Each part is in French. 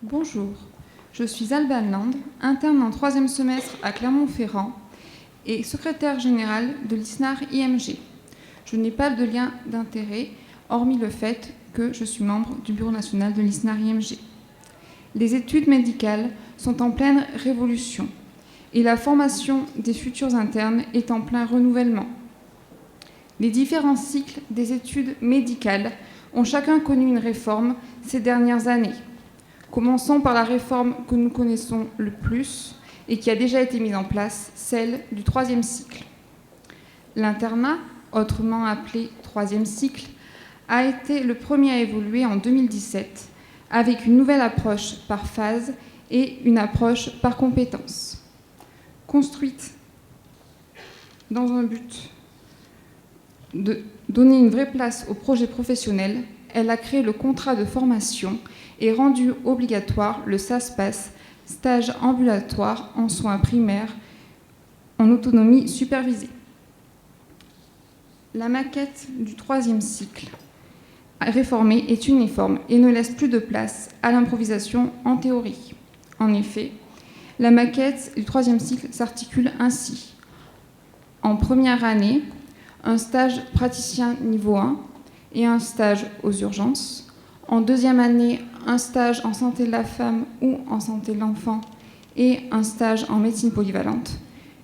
Bonjour, je suis Alban Land, interne en 3e semestre à Clermont-Ferrand et secrétaire générale de l'ISNAR-IMG. Je n'ai pas de lien d'intérêt, hormis le fait que je suis membre du bureau national de l'ISNAR-IMG. Les études médicales sont en pleine révolution et la formation des futurs internes est en plein renouvellement. Les différents cycles des études médicales ont chacun connu une réforme ces dernières années. Commençons par la réforme que nous connaissons le plus et qui a déjà été mise en place, celle du 3e cycle. L'internat, autrement appelé 3e cycle, a été le premier à évoluer en 2017 avec une nouvelle approche par phase et une approche par compétence. Construite dans un but de donner une vraie place au projet professionnel, elle a créé le contrat de formation et rendu obligatoire le SAS-PASS, stage ambulatoire en soins primaires en autonomie supervisée. La maquette du 3e cycle réformée est uniforme et ne laisse plus de place à l'improvisation en théorie. En effet, la maquette du 3e cycle s'articule ainsi. En première année, un stage praticien niveau 1 et un stage aux urgences. En 2e année, un stage en santé de la femme ou en santé de l'enfant et un stage en médecine polyvalente.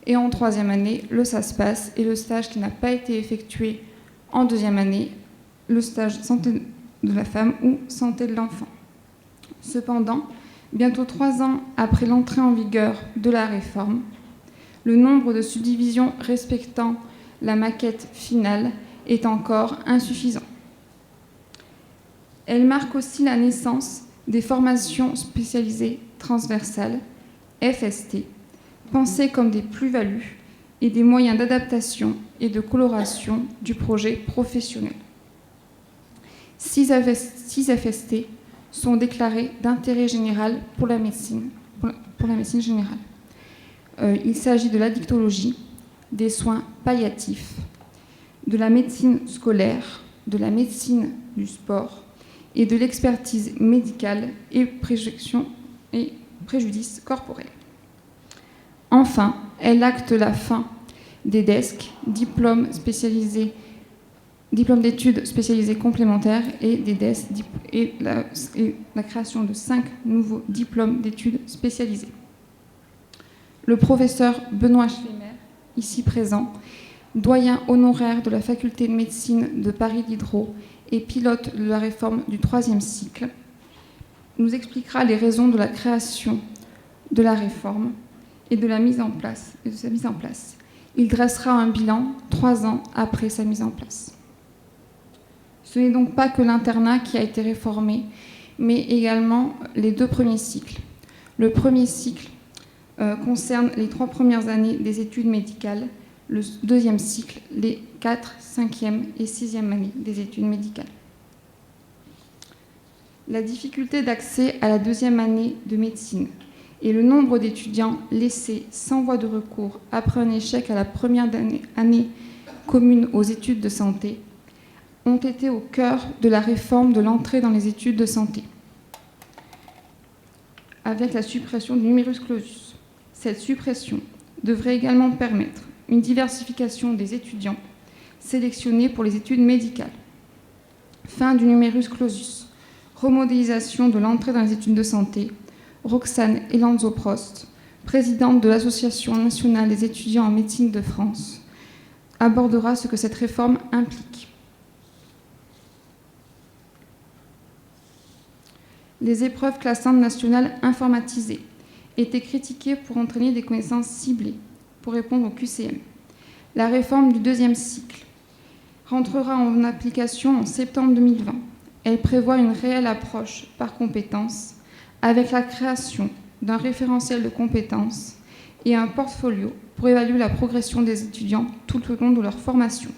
Et en 3e année, le SAS-PASS et le stage qui n'a pas été effectué en 2e année, le stage santé de la femme ou santé de l'enfant. Cependant, bientôt 3 ans après l'entrée en vigueur de la réforme, le nombre de subdivisions respectant la maquette finale est encore insuffisant. Elle marque aussi la naissance des formations spécialisées transversales, FST, pensées comme des plus-values et des moyens d'adaptation et de coloration du projet professionnel. 6 FST sont déclarés d'intérêt général pour la médecine générale. Il s'agit de l'addictologie, des soins palliatifs, de la médecine scolaire, de la médecine du sport et de l'expertise médicale et préjudices corporels. Enfin, elle acte la fin des DESC, diplômes d'études spécialisées complémentaires, et des DES et la création de 5 nouveaux diplômes d'études spécialisées. Le professeur Benoît Schlemmer, ici présent, doyen honoraire de la faculté de médecine de Paris Diderot et pilote de la réforme du 3e cycle, nous expliquera les raisons de la création de la réforme et de sa mise en place. Il dressera un bilan 3 ans après sa mise en place. Ce n'est donc pas que l'internat qui a été réformé, mais également les 2 premiers cycles. Le 1er cycle concerne les 3 premières années des études médicales, le 2e cycle, les 4, 5e et 6e années des études médicales. La difficulté d'accès à la 2e année de médecine et le nombre d'étudiants laissés sans voie de recours après un échec à la première année commune aux études de santé ont été au cœur de la réforme de l'entrée dans les études de santé, avec la suppression du numerus clausus. Cette suppression devrait également permettre une diversification des étudiants sélectionnés pour les études médicales. Fin du numerus clausus, remodélisation de l'entrée dans les études de santé. Roxane Elanzo-Prost, présidente de l'Association nationale des étudiants en médecine de France, abordera ce que cette réforme implique. Les épreuves classantes nationales informatisées étaient critiquées pour entraîner des connaissances ciblées pour répondre au QCM. La réforme du 2e cycle rentrera en application en septembre 2020. Elle prévoit une réelle approche par compétences avec la création d'un référentiel de compétences et un portfolio pour évaluer la progression des étudiants tout au long de leur formation.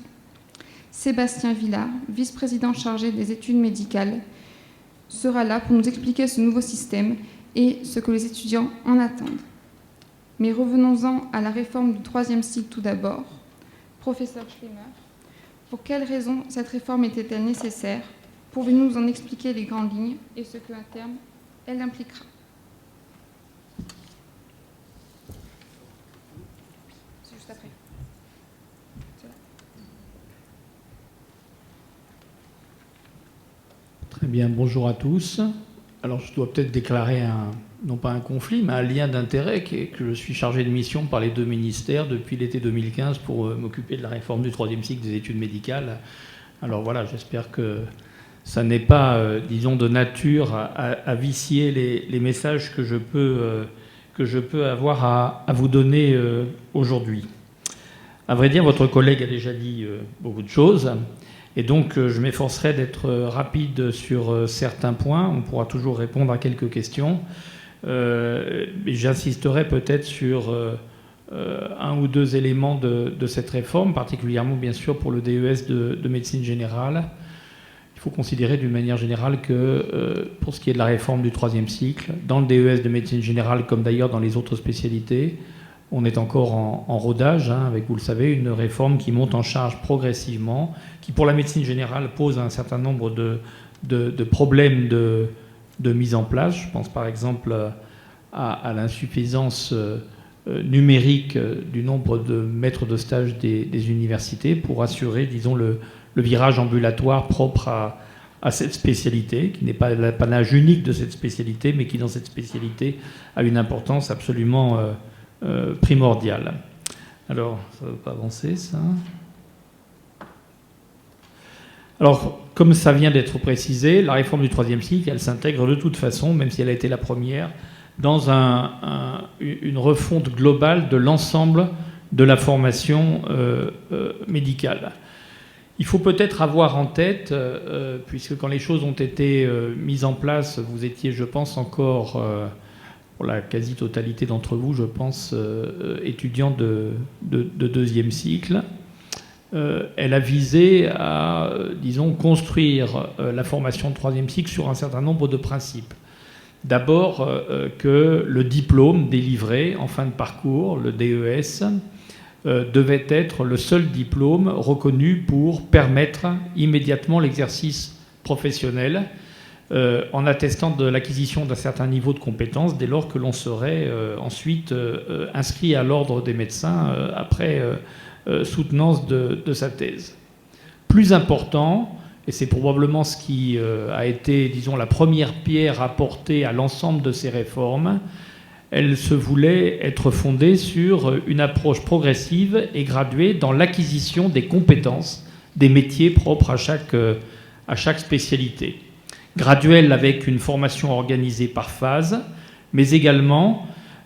Sébastien Villard, vice-président chargé des études médicales, sera là pour nous expliquer ce nouveau système et ce que les étudiants en attendent. Mais revenons-en à la réforme du 3e cycle tout d'abord. Professeur Schlemmer, pour quelles raisons cette réforme était-elle nécessaire? Pouvez-vous nous en expliquer les grandes lignes et ce qu'à terme elle impliquera. C'est juste après. Très bien, bonjour à tous. Alors je dois peut-être déclarer non pas un conflit, mais un lien d'intérêt que je suis chargé de mission par les deux ministères depuis l'été 2015 pour m'occuper de la réforme du 3e cycle des études médicales. Alors voilà, j'espère que ça n'est pas, disons, de nature à vicier les messages que je peux avoir à vous donner aujourd'hui. À vrai dire, votre collègue a déjà dit beaucoup de choses. Et donc, je m'efforcerai d'être rapide sur certains points. On pourra toujours répondre à quelques questions. J'insisterai peut-être sur un ou deux éléments de cette réforme, particulièrement, bien sûr, pour le DES de médecine générale. Il faut considérer d'une manière générale que, pour ce qui est de la réforme du 3e cycle, dans le DES de médecine générale, comme d'ailleurs dans les autres spécialités, on est encore en rodage, avec, vous le savez, une réforme qui monte en charge progressivement, qui pour la médecine générale pose un certain nombre de problèmes de mise en place. Je pense par exemple à l'insuffisance numérique du nombre de maîtres de stage des universités pour assurer, disons, le virage ambulatoire propre à cette spécialité, qui n'est pas l'apanage unique de cette spécialité, mais qui dans cette spécialité a une importance absolument primordial. Alors, ça ne va pas avancer, ça. Alors, comme ça vient d'être précisé, la réforme du 3e cycle, elle s'intègre de toute façon, même si elle a été la première, dans une refonte globale de l'ensemble de la formation médicale. Il faut peut-être avoir en tête, puisque quand les choses ont été mises en place, vous étiez, je pense, encore... pour la quasi-totalité d'entre vous, je pense, étudiants de 2e cycle. Elle a visé à, disons, construire la formation de 3e cycle sur un certain nombre de principes. D'abord, que le diplôme délivré en fin de parcours, le DES, devait être le seul diplôme reconnu pour permettre immédiatement l'exercice professionnel, en attestant de l'acquisition d'un certain niveau de compétences dès lors que l'on serait ensuite inscrit à l'ordre des médecins après soutenance de sa thèse. Plus important, et c'est probablement ce qui a été, disons, la première pierre apportée à l'ensemble de ces réformes, elle se voulait être fondée sur une approche progressive et graduée dans l'acquisition des compétences, des métiers propres à chaque spécialité. Graduelle avec une formation organisée par phase, mais également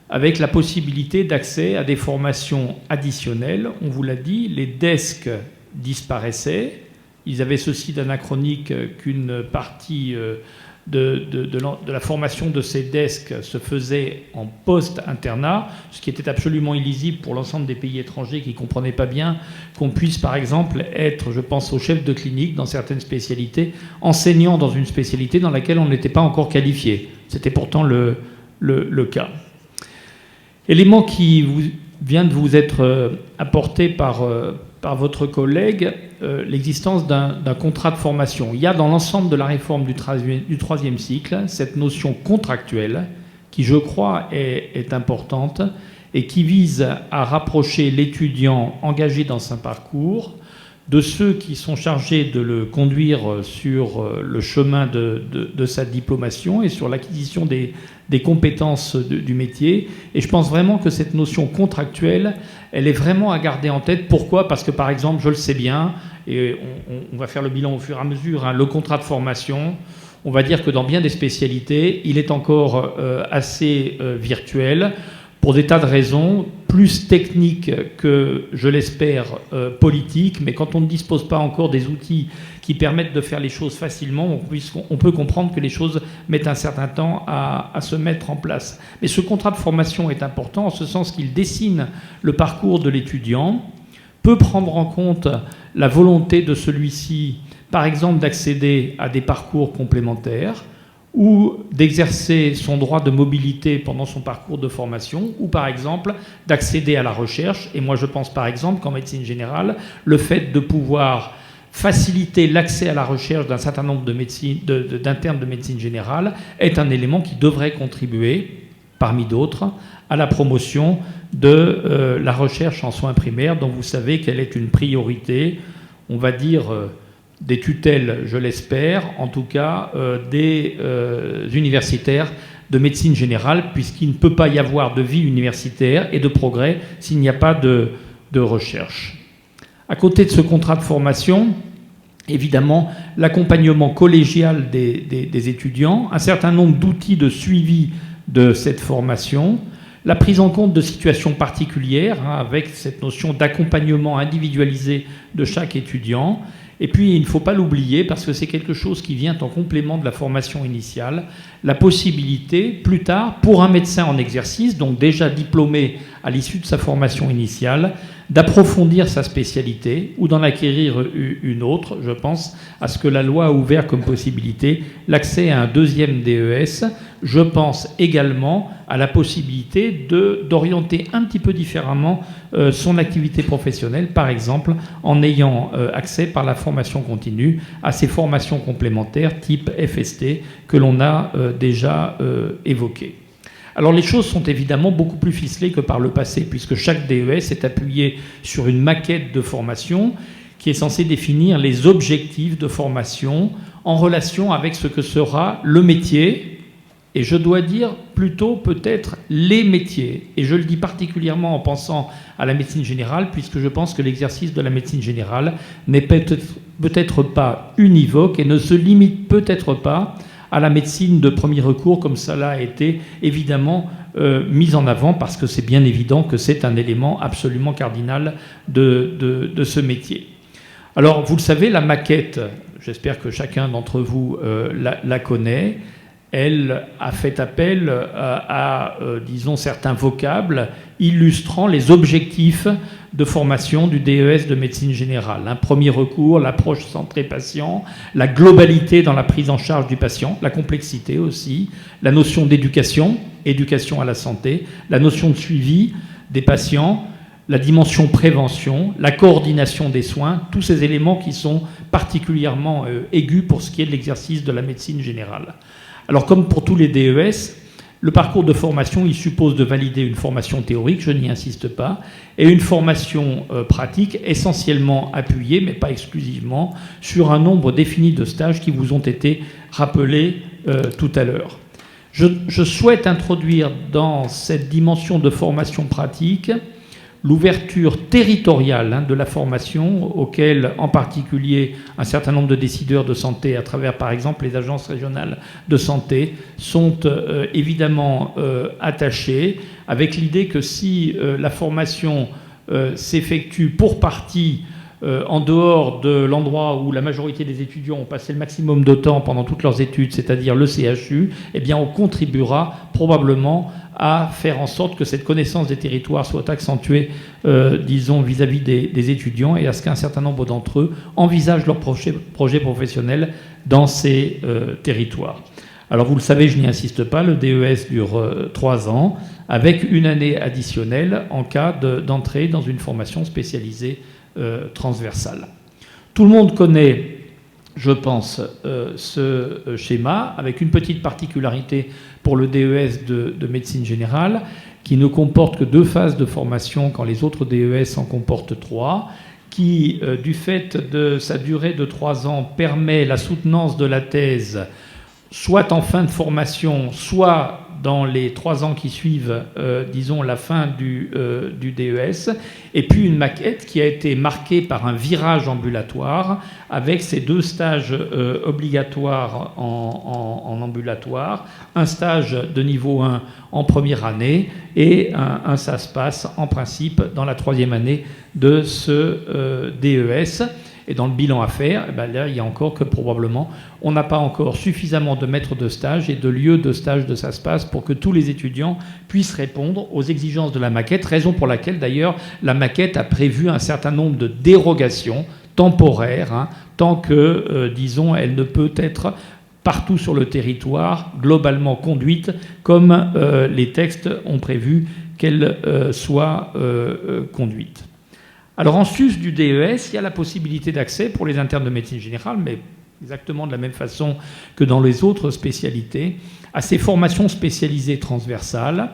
avec la possibilité d'accès à des formations additionnelles. On vous l'a dit, les desks disparaissaient. Ils avaient ceci d'anachronique qu'une partie de la formation de ces desks se faisait en post-internat, ce qui était absolument illisible pour l'ensemble des pays étrangers qui ne comprenaient pas bien qu'on puisse, par exemple, être, je pense, au chef de clinique dans certaines spécialités, enseignant dans une spécialité dans laquelle on n'était pas encore qualifié. C'était pourtant le cas. Élément qui vient de vous être apporté par votre collègue, l'existence d'un contrat de formation. Il y a dans l'ensemble de la réforme du 3e cycle cette notion contractuelle qui, je crois, est importante et qui vise à rapprocher l'étudiant engagé dans un parcours de ceux qui sont chargés de le conduire sur le chemin de sa diplomation et sur l'acquisition des compétences du métier. Et je pense vraiment que cette notion contractuelle, elle est vraiment à garder en tête. Pourquoi ? Parce que, par exemple, je le sais bien, et on va faire le bilan au fur et à mesure, le contrat de formation, on va dire que dans bien des spécialités, il est encore assez virtuel, pour des tas de raisons, plus techniques que, je l'espère, politiques. Mais quand on ne dispose pas encore des outils qui permettent de faire les choses facilement, on peut comprendre que les choses mettent un certain temps à se mettre en place. Mais ce contrat de formation est important en ce sens qu'il dessine le parcours de l'étudiant, peut prendre en compte la volonté de celui-ci, par exemple, d'accéder à des parcours complémentaires, ou d'exercer son droit de mobilité pendant son parcours de formation, ou par exemple d'accéder à la recherche. Et moi je pense par exemple qu'en médecine générale, le fait de pouvoir faciliter l'accès à la recherche d'un certain nombre d'internes de médecine générale est un élément qui devrait contribuer, parmi d'autres, à la promotion de la recherche en soins primaires, dont vous savez qu'elle est une priorité, on va dire, des tutelles, je l'espère, en tout cas des universitaires de médecine générale, puisqu'il ne peut pas y avoir de vie universitaire et de progrès s'il n'y a pas de recherche. À côté de ce contrat de formation, évidemment, l'accompagnement collégial des étudiants, un certain nombre d'outils de suivi de cette formation, la prise en compte de situations particulières, avec cette notion d'accompagnement individualisé de chaque étudiant. Et puis, il ne faut pas l'oublier, parce que c'est quelque chose qui vient en complément de la formation initiale, la possibilité, plus tard, pour un médecin en exercice, donc déjà diplômé à l'issue de sa formation initiale, d'approfondir sa spécialité ou d'en acquérir une autre. Je pense à ce que la loi a ouvert comme possibilité, l'accès à un deuxième DES. Je pense également à la possibilité d'orienter un petit peu différemment son activité professionnelle, par exemple en ayant accès par la formation continue à ces formations complémentaires type FST que l'on a déjà évoquées. Alors les choses sont évidemment beaucoup plus ficelées que par le passé, puisque chaque DES est appuyé sur une maquette de formation qui est censée définir les objectifs de formation en relation avec ce que sera le métier, et je dois dire plutôt peut-être les métiers. Et je le dis particulièrement en pensant à la médecine générale, puisque je pense que l'exercice de la médecine générale n'est peut-être pas univoque et ne se limite peut-être pas à la médecine de premier recours, comme cela a été évidemment mis en avant, parce que c'est bien évident que c'est un élément absolument cardinal de ce métier. Alors, vous le savez, la maquette, j'espère que chacun d'entre vous la connaît, elle a fait appel à disons, certains vocables illustrant les objectifs de formation du DES de médecine générale. Un premier recours, l'approche centrée patient, la globalité dans la prise en charge du patient, la complexité aussi, la notion d'éducation, éducation à la santé, la notion de suivi des patients, la dimension prévention, la coordination des soins, tous ces éléments qui sont particulièrement aigus pour ce qui est de l'exercice de la médecine générale. Alors, comme pour tous les DES, le parcours de formation, il suppose de valider une formation théorique, je n'y insiste pas, et une formation pratique essentiellement appuyée, mais pas exclusivement, sur un nombre défini de stages qui vous ont été rappelés tout à l'heure. Je souhaite introduire dans cette dimension de formation pratique l'ouverture territoriale de la formation, auquel, en particulier, un certain nombre de décideurs de santé, à travers, par exemple, les agences régionales de santé, sont évidemment attachés, avec l'idée que si la formation s'effectue pour partie en dehors de l'endroit où la majorité des étudiants ont passé le maximum de temps pendant toutes leurs études, c'est-à-dire le CHU, eh bien on contribuera probablement à faire en sorte que cette connaissance des territoires soit accentuée, disons, vis-à-vis des étudiants, et à ce qu'un certain nombre d'entre eux envisagent leur projet professionnel dans ces territoires. Alors vous le savez, je n'y insiste pas, le DES dure 3 ans, avec une année additionnelle en cas d'entrée dans une formation spécialisée transversale. Tout le monde connaît, je pense, ce schéma, avec une petite particularité pour le DES de médecine générale, qui ne comporte que 2 phases de formation quand les autres DES en comportent 3, qui, du fait de sa durée de 3 ans, permet la soutenance de la thèse soit en fin de formation, soit dans les 3 ans qui suivent, disons, la fin du DES, et puis une maquette qui a été marquée par un virage ambulatoire, avec ces 2 stages obligatoires en ambulatoire, un stage de niveau 1 en première année, et un ça se passe en principe dans la 3e année de ce DES. Et dans le bilan à faire, eh bien là, il y a encore que probablement, on n'a pas encore suffisamment de maîtres de stage et de lieux de stage de SASPAS pour que tous les étudiants puissent répondre aux exigences de la maquette, raison pour laquelle d'ailleurs la maquette a prévu un certain nombre de dérogations temporaires, tant que, disons, elle ne peut être partout sur le territoire, globalement conduite, comme les textes ont prévu qu'elle soit conduite. Alors en sus du DES, il y a la possibilité d'accès pour les internes de médecine générale, mais exactement de la même façon que dans les autres spécialités, à ces formations spécialisées transversales,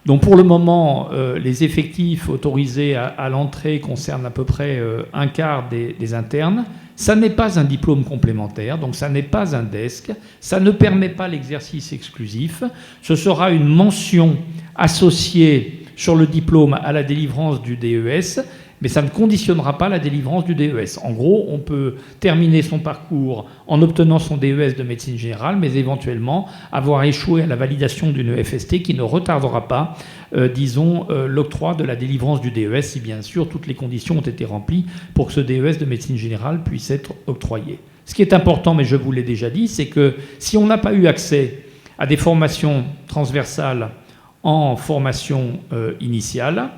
dont pour le moment, les effectifs autorisés à l'entrée concernent à peu près un quart des internes. Ça n'est pas un diplôme complémentaire, donc ça n'est pas un DESC, ça ne permet pas l'exercice exclusif. Ce sera une mention associée sur le diplôme à la délivrance du DES, mais ça ne conditionnera pas la délivrance du DES. En gros, on peut terminer son parcours en obtenant son DES de médecine générale, mais éventuellement avoir échoué à la validation d'une EFST qui ne retardera pas, l'octroi de la délivrance du DES, si bien sûr toutes les conditions ont été remplies pour que ce DES de médecine générale puisse être octroyé. Ce qui est important, mais je vous l'ai déjà dit, c'est que si on n'a pas eu accès à des formations transversales en formation initiale,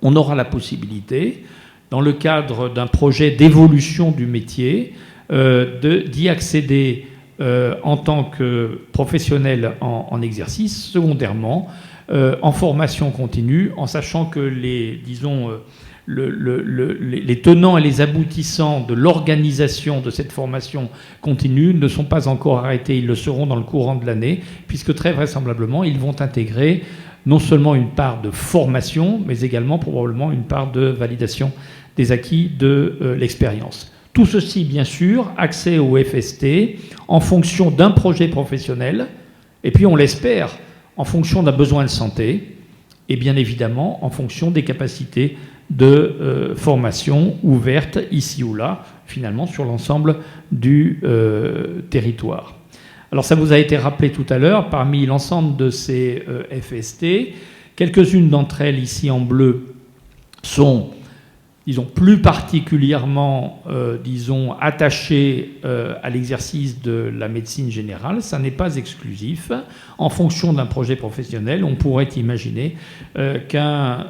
on aura la possibilité, dans le cadre d'un projet d'évolution du métier, d'y accéder en tant que professionnel en exercice, secondairement, en formation continue, en sachant que les tenants et les aboutissants de l'organisation de cette formation continue ne sont pas encore arrêtés, ils le seront dans le courant de l'année, puisque très vraisemblablement, ils vont intégrer non seulement une part de formation, mais également probablement une part de validation des acquis de l'expérience. Tout ceci, bien sûr, accès au FST en fonction d'un projet professionnel, et puis on l'espère, en fonction d'un besoin de santé, et bien évidemment en fonction des capacités de formation ouvertes ici ou là, finalement sur l'ensemble du territoire. Alors ça vous a été rappelé tout à l'heure, parmi l'ensemble de ces FST, quelques-unes d'entre elles ici en bleu sont, disons, plus particulièrement, attachées à l'exercice de la médecine générale. Ça n'est pas exclusif. En fonction d'un projet professionnel, on pourrait imaginer qu'un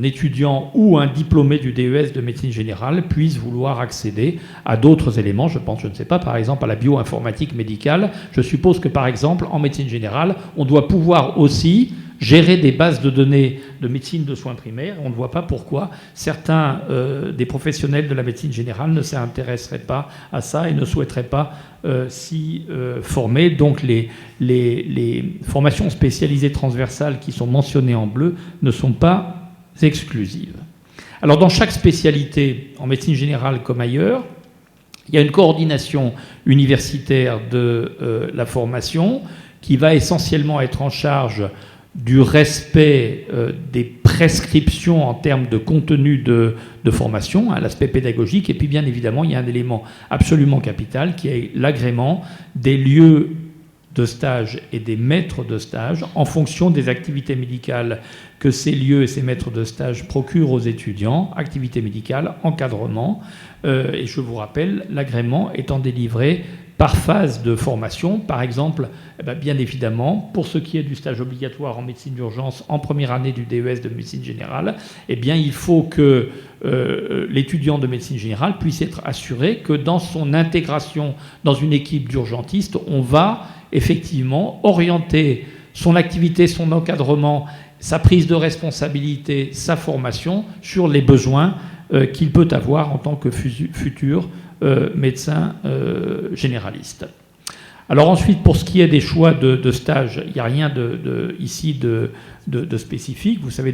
étudiant ou un diplômé du DES de médecine générale puisse vouloir accéder à d'autres éléments. Je pense, je ne sais pas, par exemple, à la bioinformatique médicale. Je suppose que, par exemple, en médecine générale, on doit pouvoir aussi gérer des bases de données de médecine de soins primaires. On ne voit pas pourquoi certains des professionnels de la médecine générale ne s'intéresseraient pas à ça et ne souhaiteraient pas s'y former. Donc les formations spécialisées transversales qui sont mentionnées en bleu ne sont pas exclusives. Alors dans chaque spécialité, en médecine générale comme ailleurs, il y a une coordination universitaire de la formation qui va essentiellement être en charge du respect des prescriptions en termes de contenu de formation, l'aspect pédagogique, et puis bien évidemment, il y a un élément absolument capital qui est l'agrément des lieux de stage et des maîtres de stage en fonction des activités médicales que ces lieux et ces maîtres de stage procurent aux étudiants, activités médicales, encadrement, et je vous rappelle, l'agrément étant délivré par phase de formation. Par exemple, bien évidemment, pour ce qui est du stage obligatoire en médecine d'urgence en première année du DES de médecine générale, il faut que l'étudiant de médecine générale puisse être assuré que dans son intégration dans une équipe d'urgentistes, on va effectivement orienter son activité, son encadrement, sa prise de responsabilité, sa formation sur les besoins qu'il peut avoir en tant que futur médecin généraliste. Alors ensuite, pour ce qui est des choix de stage, il n'y a rien ici de spécifique. Vous savez,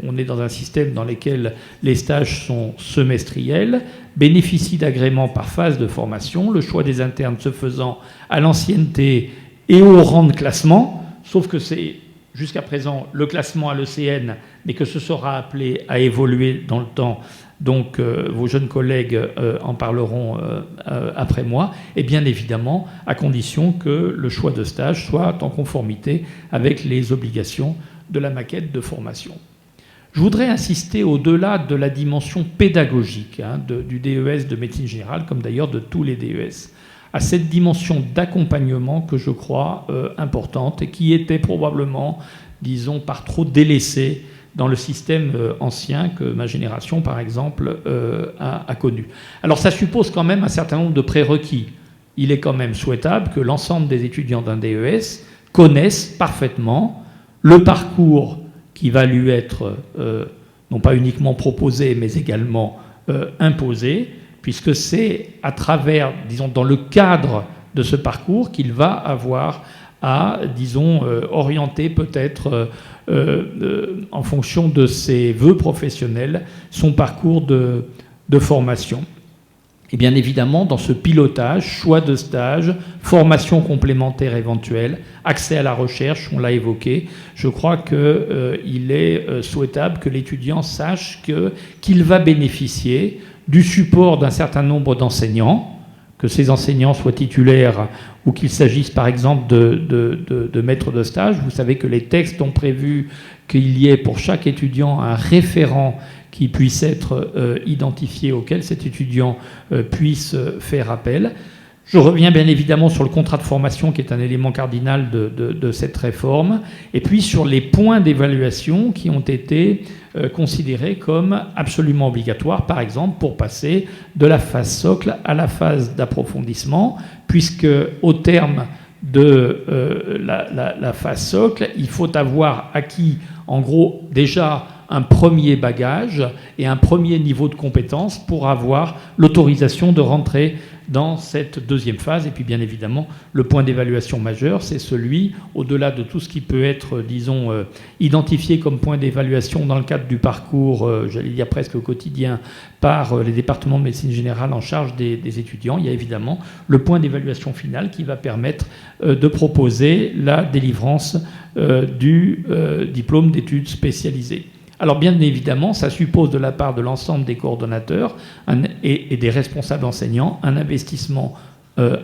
on est dans un système dans lequel les stages sont semestriels, bénéficient d'agréments par phase de formation, le choix des internes se faisant à l'ancienneté et au rang de classement, sauf que c'est jusqu'à présent le classement à l'ECN, mais que ce sera appelé à évoluer dans le temps. Donc vos jeunes collègues en parleront après moi, et bien évidemment à condition que le choix de stage soit en conformité avec les obligations de la maquette de formation. Je voudrais insister au-delà de la dimension pédagogique du DES de médecine générale, comme d'ailleurs de tous les DES, à cette dimension d'accompagnement que je crois importante et qui était probablement, disons, par trop délaissée dans le système ancien que ma génération, par exemple, a connu. Alors ça suppose quand même un certain nombre de prérequis. Il est quand même souhaitable que l'ensemble des étudiants d'un DES connaissent parfaitement le parcours qui va lui être non pas uniquement proposé, mais également imposé, puisque c'est à travers, disons, dans le cadre de ce parcours qu'il va avoir à, disons, orienter peut-être, en fonction de ses vœux professionnels, son parcours de formation. Et bien évidemment, dans ce pilotage, choix de stage, formation complémentaire éventuelle, accès à la recherche, on l'a évoqué, je crois qu'il est souhaitable que l'étudiant sache qu'il va bénéficier du support d'un certain nombre d'enseignants, que ces enseignants soient titulaires ou qu'il s'agisse par exemple de maîtres de stage. Vous savez que les textes ont prévu qu'il y ait pour chaque étudiant un référent qui puisse être identifié, auquel cet étudiant puisse faire appel. Je reviens bien évidemment sur le contrat de formation qui est un élément cardinal de cette réforme, et puis sur les points d'évaluation qui ont été considérés comme absolument obligatoires, par exemple pour passer de la phase socle à la phase d'approfondissement, puisque au terme de la phase socle, il faut avoir acquis en gros déjà un premier bagage et un premier niveau de compétence pour avoir l'autorisation de rentrer dans cette deuxième phase. Et puis bien évidemment, le point d'évaluation majeur, c'est celui, au-delà de tout ce qui peut être, disons, identifié comme point d'évaluation dans le cadre du parcours, j'allais dire presque quotidien, par les départements de médecine générale en charge des étudiants, il y a évidemment le point d'évaluation final qui va permettre de proposer la délivrance du diplôme d'études spécialisées. Alors bien évidemment, ça suppose de la part de l'ensemble des coordonnateurs et des responsables enseignants un investissement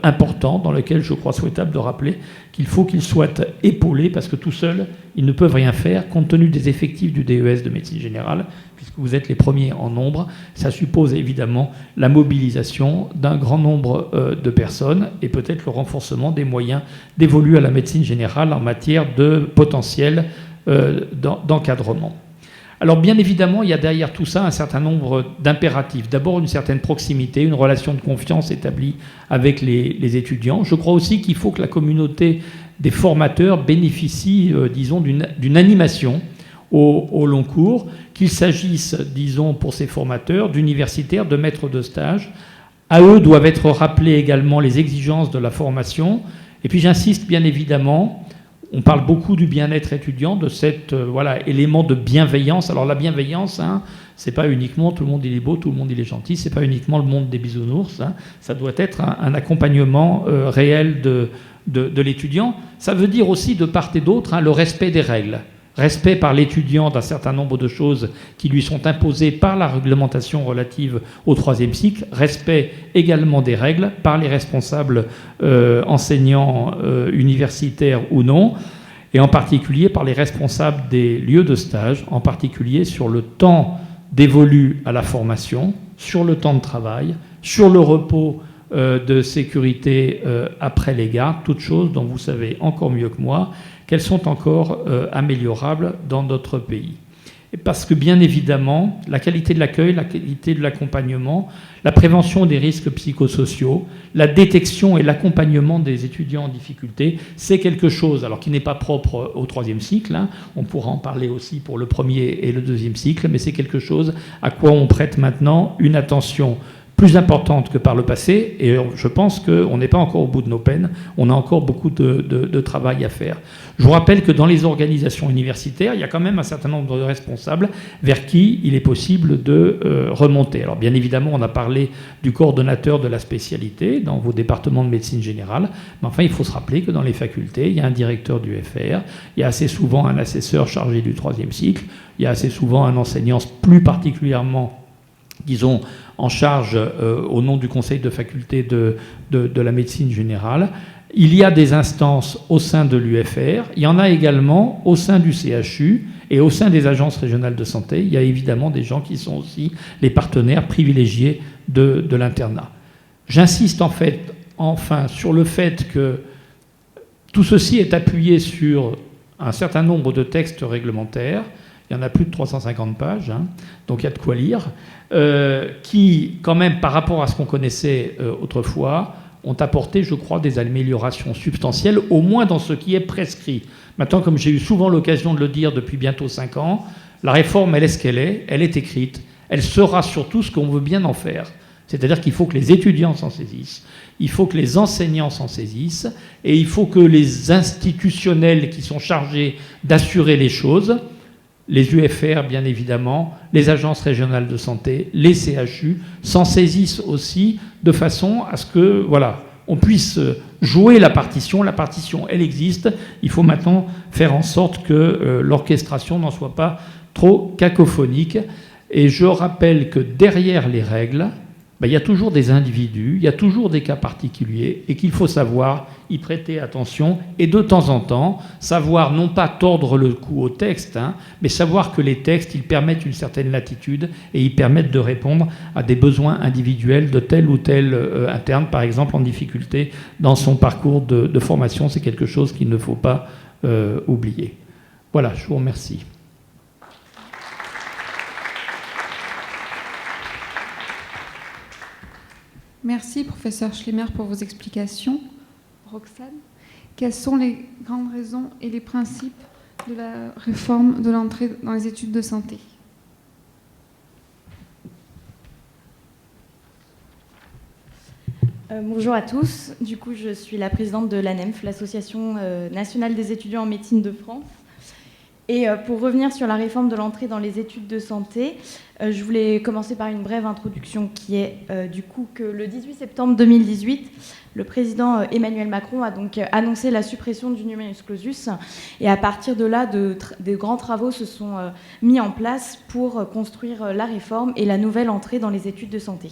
important dans lequel je crois souhaitable de rappeler qu'il faut qu'ils soient épaulés parce que tout seuls, ils ne peuvent rien faire compte tenu des effectifs du DES de médecine générale, puisque vous êtes les premiers en nombre. Ça suppose évidemment la mobilisation d'un grand nombre de personnes et peut-être le renforcement des moyens dévolus à la médecine générale en matière de potentiel d'encadrement. Alors bien évidemment, il y a derrière tout ça un certain nombre d'impératifs. D'abord, une certaine proximité, une relation de confiance établie avec les étudiants. Je crois aussi qu'il faut que la communauté des formateurs bénéficie, disons, d'une animation au long cours, qu'il s'agisse, disons, pour ces formateurs, d'universitaires, de maîtres de stage. À eux doivent être rappelées également les exigences de la formation. Et puis j'insiste bien évidemment... On parle beaucoup du bien-être étudiant, de cet élément de bienveillance. Alors la bienveillance, c'est pas uniquement tout le monde il est beau, tout le monde il est gentil, c'est pas uniquement le monde des bisounours. Ça doit être un accompagnement réel de l'étudiant. Ça veut dire aussi de part et d'autre le respect des règles. Respect par l'étudiant d'un certain nombre de choses qui lui sont imposées par la réglementation relative au troisième cycle. Respect également des règles par les responsables enseignants universitaires ou non, et en particulier par les responsables des lieux de stage, en particulier sur le temps dévolu à la formation, sur le temps de travail, sur le repos de sécurité après les gardes, toutes choses dont vous savez encore mieux que moi qu'elles sont encore améliorables dans notre pays. Et parce que bien évidemment, la qualité de l'accueil, la qualité de l'accompagnement, la prévention des risques psychosociaux, la détection et l'accompagnement des étudiants en difficulté, c'est quelque chose, alors qui n'est pas propre au troisième cycle, on pourra en parler aussi pour le premier et le deuxième cycle, mais c'est quelque chose à quoi on prête maintenant une attention plus importante que par le passé, et je pense qu'on n'est pas encore au bout de nos peines, on a encore beaucoup de travail à faire. Je vous rappelle que dans les organisations universitaires, il y a quand même un certain nombre de responsables vers qui il est possible de remonter. Alors bien évidemment, on a parlé du coordonnateur de la spécialité dans vos départements de médecine générale, mais enfin il faut se rappeler que dans les facultés, il y a un directeur du FR, il y a assez souvent un assesseur chargé du troisième cycle, il y a assez souvent un enseignant plus particulièrement, disons, en charge au nom du conseil de faculté de la médecine générale. Il y a des instances au sein de l'UFR, il y en a également au sein du CHU et au sein des agences régionales de santé. Il y a évidemment des gens qui sont aussi les partenaires privilégiés de l'internat. J'insiste enfin sur le fait que tout ceci est appuyé sur un certain nombre de textes réglementaires. Il y en a plus de 350 pages, donc il y a de quoi lire, qui, quand même, par rapport à ce qu'on connaissait autrefois, ont apporté, je crois, des améliorations substantielles, au moins dans ce qui est prescrit. Maintenant, comme j'ai eu souvent l'occasion de le dire depuis bientôt 5 ans, La réforme, elle est ce qu'elle est, elle est écrite, elle sera surtout ce qu'on veut bien en faire. C'est-à-dire qu'il faut que les étudiants s'en saisissent, il faut que les enseignants s'en saisissent, et il faut que les institutionnels qui sont chargés d'assurer les choses, les UFR bien évidemment, les agences régionales de santé, les CHU, s'en saisissent aussi de façon à ce que, voilà, on puisse jouer la partition. La partition, elle existe. Il faut maintenant faire en sorte que l'orchestration n'en soit pas trop cacophonique. Et je rappelle que derrière les règles, il y a toujours des individus, il y a toujours des cas particuliers, et qu'il faut savoir y prêter attention, et de temps en temps, savoir non pas tordre le cou au texte, mais savoir que les textes, ils permettent une certaine latitude, et ils permettent de répondre à des besoins individuels de tel ou tel interne, par exemple en difficulté dans son parcours de formation. C'est quelque chose qu'il ne faut pas oublier. Voilà, je vous remercie. Merci, professeur Schlemmer, pour vos explications. Roxane, quelles sont les grandes raisons et les principes de la réforme de l'entrée dans les études de santé? Bonjour à tous. Du coup, je suis la présidente de l'ANEMF, l'Association nationale des étudiants en médecine de France. Et pour revenir sur la réforme de l'entrée dans les études de santé, je voulais commencer par une brève introduction qui est du coup que le 18 septembre 2018, le président Emmanuel Macron a donc annoncé la suppression du numerus clausus. Et à partir de là, des grands travaux se sont mis en place pour construire la réforme et la nouvelle entrée dans les études de santé.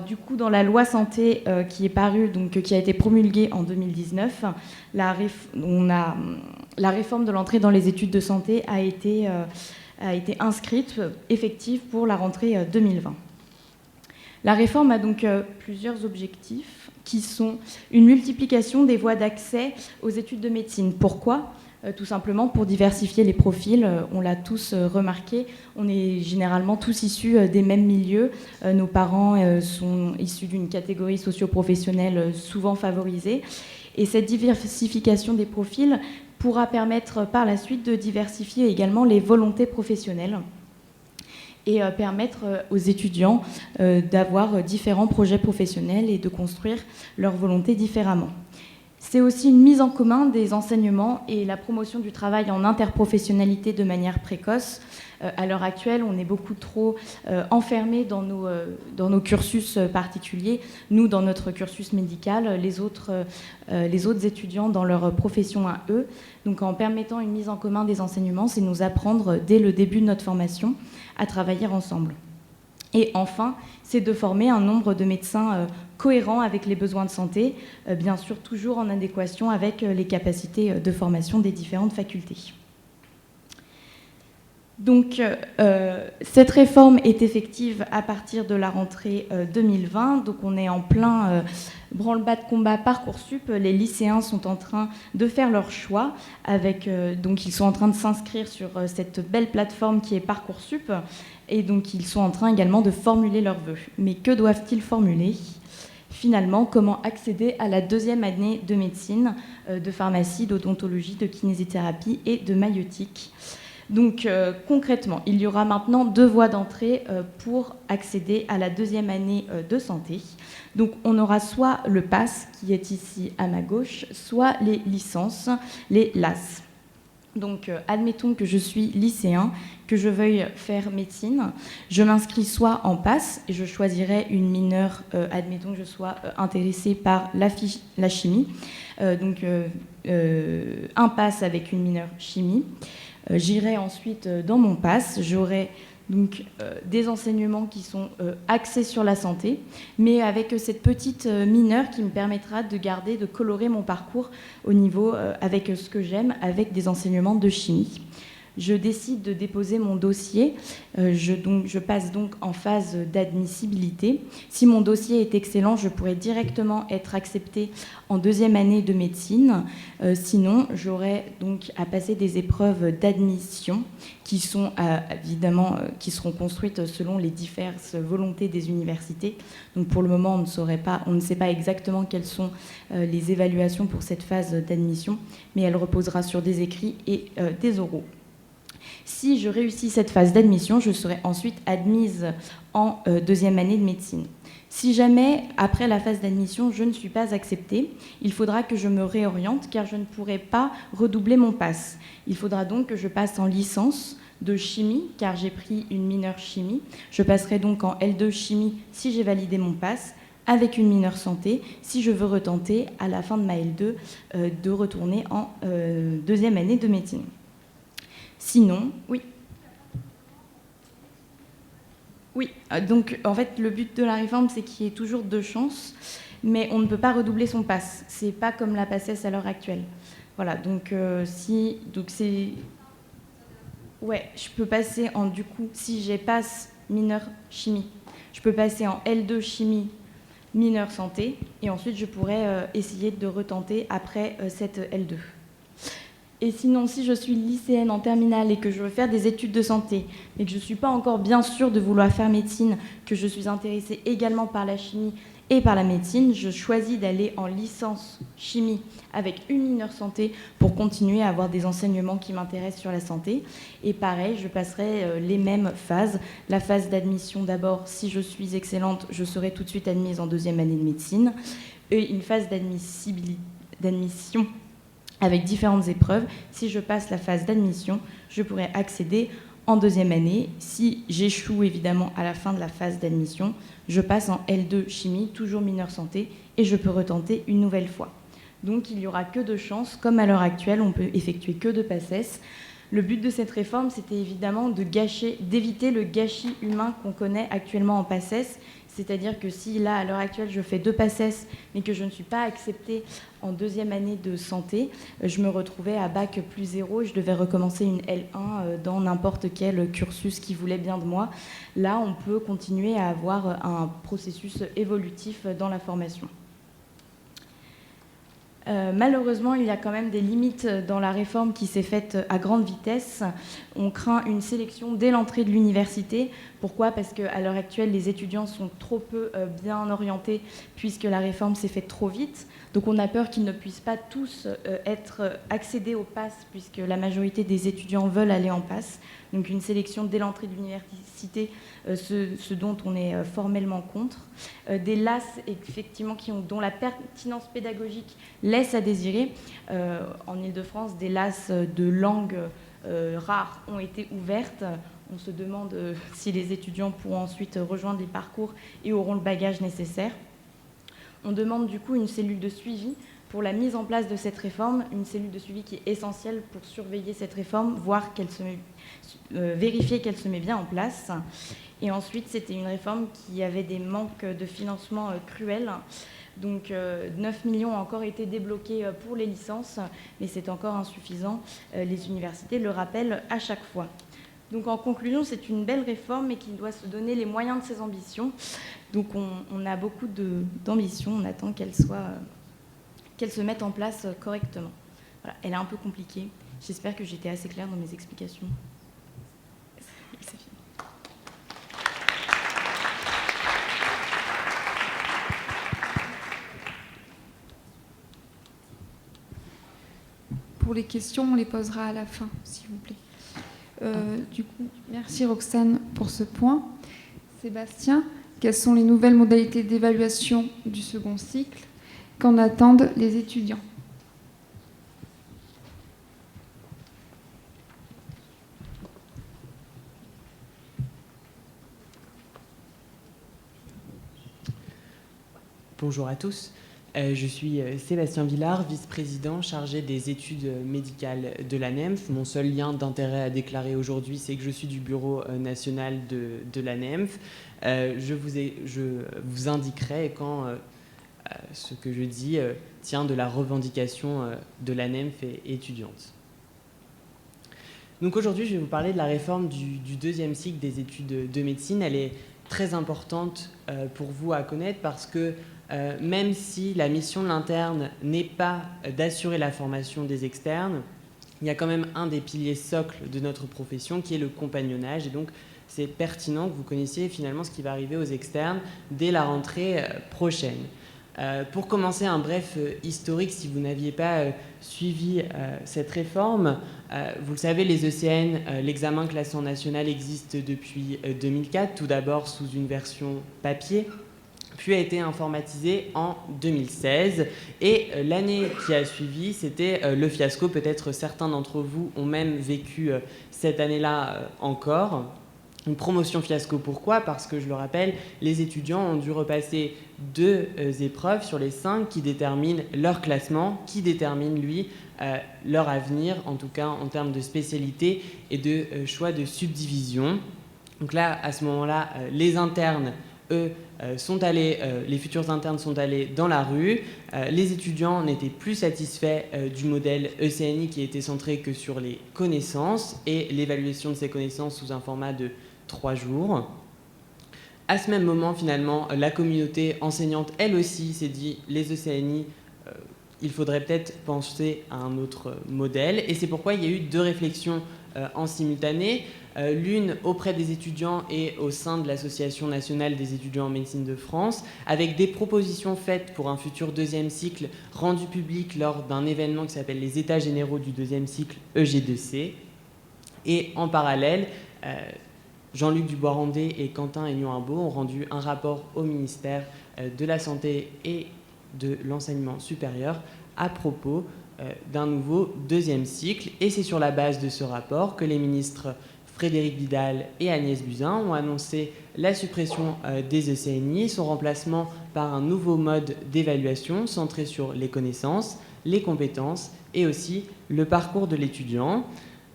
Du coup, dans la loi santé qui est parue, donc qui a été promulguée en 2019, la réforme de l'entrée dans les études de santé a été inscrite, effective pour la rentrée 2020. La réforme a donc plusieurs objectifs qui sont une multiplication des voies d'accès aux études de médecine. Pourquoi ? Tout simplement pour diversifier les profils. On l'a tous remarqué, on est généralement tous issus des mêmes milieux. Nos parents sont issus d'une catégorie socio-professionnelle souvent favorisée. Et cette diversification des profils pourra permettre par la suite de diversifier également les volontés professionnelles et permettre aux étudiants d'avoir différents projets professionnels et de construire leur volonté différemment. C'est aussi une mise en commun des enseignements et la promotion du travail en interprofessionnalité de manière précoce. À l'heure actuelle, on est beaucoup trop enfermés dans nos cursus particuliers. Nous, dans notre cursus médical, les autres étudiants dans leur profession à eux. Donc en permettant une mise en commun des enseignements, c'est nous apprendre dès le début de notre formation à travailler ensemble. Et enfin, c'est de former un nombre de médecins cohérent avec les besoins de santé, bien sûr toujours en adéquation avec les capacités de formation des différentes facultés. Donc, cette réforme est effective à partir de la rentrée 2020. Donc, on est en plein branle-bas de combat Parcoursup. Les lycéens sont en train de faire leur choix. Donc, ils sont en train de s'inscrire sur cette belle plateforme qui est Parcoursup. Et donc, ils sont en train également de formuler leurs vœux. Mais que doivent-ils formuler ? Finalement, comment accéder à la deuxième année de médecine, de pharmacie, d'odontologie, de kinésithérapie et de maïeutique. Donc concrètement, il y aura maintenant 2 voies d'entrée pour accéder à la deuxième année de santé. Donc on aura soit le PASS qui est ici à ma gauche, soit les licences, les LAS. Donc admettons que je suis lycéen, que je veuille faire médecine, je m'inscris soit en PASS et je choisirai une mineure, admettons que je sois intéressée par la chimie, donc un PASS avec une mineure chimie. J'irai ensuite dans mon PASS, j'aurai donc des enseignements qui sont axés sur la santé, mais avec cette petite mineure qui me permettra de garder, de colorer mon parcours au niveau avec ce que j'aime, avec des enseignements de chimie. Je décide de déposer mon dossier, je passe donc en phase d'admissibilité. Si mon dossier est excellent, je pourrai directement être acceptée en deuxième année de médecine. Sinon, j'aurai donc à passer des épreuves d'admission qui sont évidemment qui seront construites selon les diverses volontés des universités. Donc pour le moment, on ne sait pas exactement quelles sont les évaluations pour cette phase d'admission, mais elle reposera sur des écrits et des oraux. Si je réussis cette phase d'admission, je serai ensuite admise en deuxième année de médecine. Si jamais, après la phase d'admission, je ne suis pas acceptée, il faudra que je me réoriente car je ne pourrai pas redoubler mon pass. Il faudra donc que je passe en licence de chimie car j'ai pris une mineure chimie. Je passerai donc en L2 chimie si j'ai validé mon pass, avec une mineure santé si je veux retenter à la fin de ma L2 de retourner en deuxième année de médecine. Sinon, oui. Oui, donc en fait le but de la réforme c'est qu'il y ait toujours 2 chances, mais on ne peut pas redoubler son pass. C'est pas comme la PACES à l'heure actuelle. Voilà, donc c'est... Ouais, je peux passer en, du coup, si j'ai passe mineure chimie, je peux passer en L2 chimie mineure santé, et ensuite je pourrais essayer de retenter après cette L2. Et sinon, si je suis lycéenne en terminale et que je veux faire des études de santé, mais que je ne suis pas encore bien sûre de vouloir faire médecine, que je suis intéressée également par la chimie et par la médecine, je choisis d'aller en licence chimie avec une mineure santé pour continuer à avoir des enseignements qui m'intéressent sur la santé. Et pareil, je passerai les mêmes phases. La phase d'admission d'abord, si je suis excellente, je serai tout de suite admise en deuxième année de médecine. Et une phase d'admission avec différentes épreuves. Si je passe la phase d'admission, je pourrai accéder en deuxième année. Si j'échoue évidemment à la fin de la phase d'admission, je passe en L2 chimie, toujours mineure santé, et je peux retenter une nouvelle fois. Donc il n'y aura que 2 chances, comme à l'heure actuelle, on peut effectuer que 2 PACES. Le but de cette réforme, c'était évidemment d'éviter le gâchis humain qu'on connaît actuellement en PACES. C'est-à-dire que si là, à l'heure actuelle, je fais 2 PACES, mais que je ne suis pas acceptée en deuxième année de santé, je me retrouvais à bac plus 0 et je devais recommencer une L1 dans n'importe quel cursus qui voulait bien de moi. Là, on peut continuer à avoir un processus évolutif dans la formation. Malheureusement, il y a quand même des limites dans la réforme qui s'est faite à grande vitesse. On craint une sélection dès l'entrée de l'université. Pourquoi ? Parce qu'à l'heure actuelle, les étudiants sont trop peu bien orientés puisque la réforme s'est faite trop vite. Donc on a peur qu'ils ne puissent pas tous accéder au PASS puisque la majorité des étudiants veulent aller en PASS. Donc une sélection dès l'entrée de l'université, ce dont on est formellement contre. Des LAS, effectivement, dont la pertinence pédagogique laisse à désirer. En Ile-de-France, des LAS de langue rares ont été ouvertes. On se demande si les étudiants pourront ensuite rejoindre les parcours et auront le bagage nécessaire. On demande du coup une cellule de suivi pour la mise en place de cette réforme, une cellule de suivi qui est essentielle pour surveiller cette réforme, vérifier qu'elle se met bien en place. Et ensuite, c'était une réforme qui avait des manques de financement cruels. Donc 9 millions ont encore été débloqués pour les licences, mais c'est encore insuffisant. Les universités le rappellent à chaque fois. Donc en conclusion, c'est une belle réforme, mais qui doit se donner les moyens de ses ambitions. Donc on a beaucoup d'ambition, on attend qu'elle se mette en place correctement. Voilà, elle est un peu compliquée. J'espère que j'étais assez claire dans mes explications. C'est fini. Pour les questions, on les posera à la fin, s'il vous plaît. Du coup, merci Roxane pour ce point. Sébastien, quelles sont les nouvelles modalités d'évaluation du second cycle ? Qu'en attendent les étudiants ? Bonjour à tous. Je suis Sébastien Villard, vice-président chargé des études médicales de l'ANEMF. Mon seul lien d'intérêt à déclarer aujourd'hui, c'est que je suis du bureau national de l'ANEMF. Je vous indiquerai quand ce que je dis tient de la revendication de l'ANEMF et étudiante. Donc aujourd'hui, je vais vous parler de la réforme du deuxième cycle des études de médecine. Elle est très importante pour vous à connaître parce que même si la mission de l'interne n'est pas d'assurer la formation des externes, il y a quand même un des piliers socles de notre profession qui est le compagnonnage. Et donc, c'est pertinent que vous connaissiez finalement ce qui va arriver aux externes dès la rentrée prochaine. Pour commencer, un bref historique, si vous n'aviez pas suivi cette réforme. Vous le savez, les ECN, l'examen classant national existe depuis 2004, tout d'abord sous une version papier, puis a été informatisé en 2016. Et l'année qui a suivi, c'était le fiasco. Peut-être certains d'entre vous ont même vécu cette année-là encore. Une promotion fiasco, pourquoi ? Parce que, je le rappelle, les étudiants ont dû repasser 2 épreuves sur les 5 qui déterminent leur classement, qui déterminent, lui, leur avenir, en tout cas en termes de spécialité et de choix de subdivision. Donc là, à ce moment-là, les internes, eux, les futurs internes sont allés dans la rue. Les étudiants n'étaient plus satisfaits du modèle ECNI qui était centré que sur les connaissances et l'évaluation de ces connaissances sous un format de 3 jours. À ce même moment, finalement, la communauté enseignante, elle aussi, s'est dit, les ECNI, il faudrait peut-être penser à un autre modèle. Et c'est pourquoi il y a eu 2 réflexions en simultané. L'une auprès des étudiants et au sein de l'Association nationale des étudiants en médecine de France, avec des propositions faites pour un futur 2e cycle rendu public lors d'un événement qui s'appelle les États généraux du 2e cycle EG2C. Et en parallèle, Jean-Luc Dubois-Randé et Quentin Aignan-Imbaud ont rendu un rapport au ministère de la Santé et de l'Enseignement supérieur à propos d'un nouveau 2e cycle. Et c'est sur la base de ce rapport que les ministres Frédérique Vidal et Agnès Buzyn ont annoncé la suppression des ECNI, son remplacement par un nouveau mode d'évaluation centré sur les connaissances, les compétences et aussi le parcours de l'étudiant.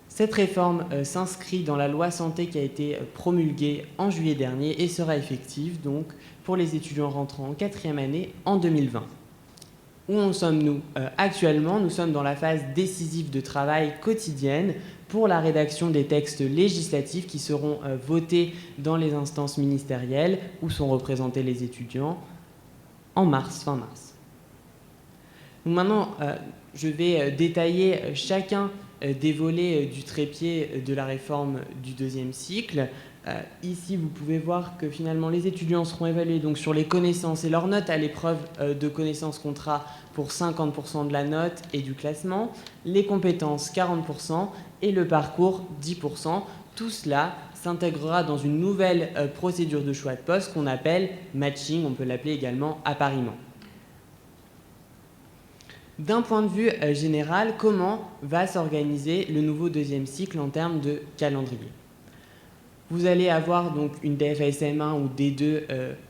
Cette réforme s'inscrit dans la loi santé qui a été promulguée en juillet dernier et sera effective donc pour les étudiants rentrant en 4e année en 2020. Où en sommes-nous actuellement ? Nous sommes dans la phase décisive de travail quotidienne pour la rédaction des textes législatifs qui seront votés dans les instances ministérielles où sont représentés les étudiants en mars, fin mars. Donc maintenant, je vais détailler chacun des volets du trépied de la réforme du 2e cycle. Ici, vous pouvez voir que finalement, les étudiants seront évalués donc, sur les connaissances et leurs notes à l'épreuve de connaissances contrat pour 50% de la note et du classement, les compétences 40% et le parcours 10%. Tout cela s'intégrera dans une nouvelle procédure de choix de poste qu'on appelle matching, on peut l'appeler également appariement. D'un point de vue général, comment va s'organiser le nouveau 2e cycle en termes de calendrier ? Vous allez avoir donc une DFASM1 ou D2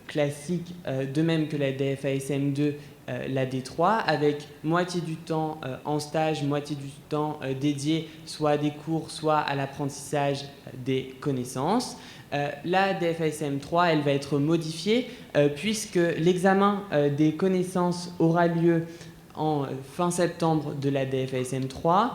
classique, de même que la DFASM2, la D3, avec moitié du temps en stage, moitié du temps dédié soit à des cours, soit à l'apprentissage des connaissances. La DFASM3, elle va être modifiée puisque l'examen des connaissances aura lieu en fin septembre de la DFASM3.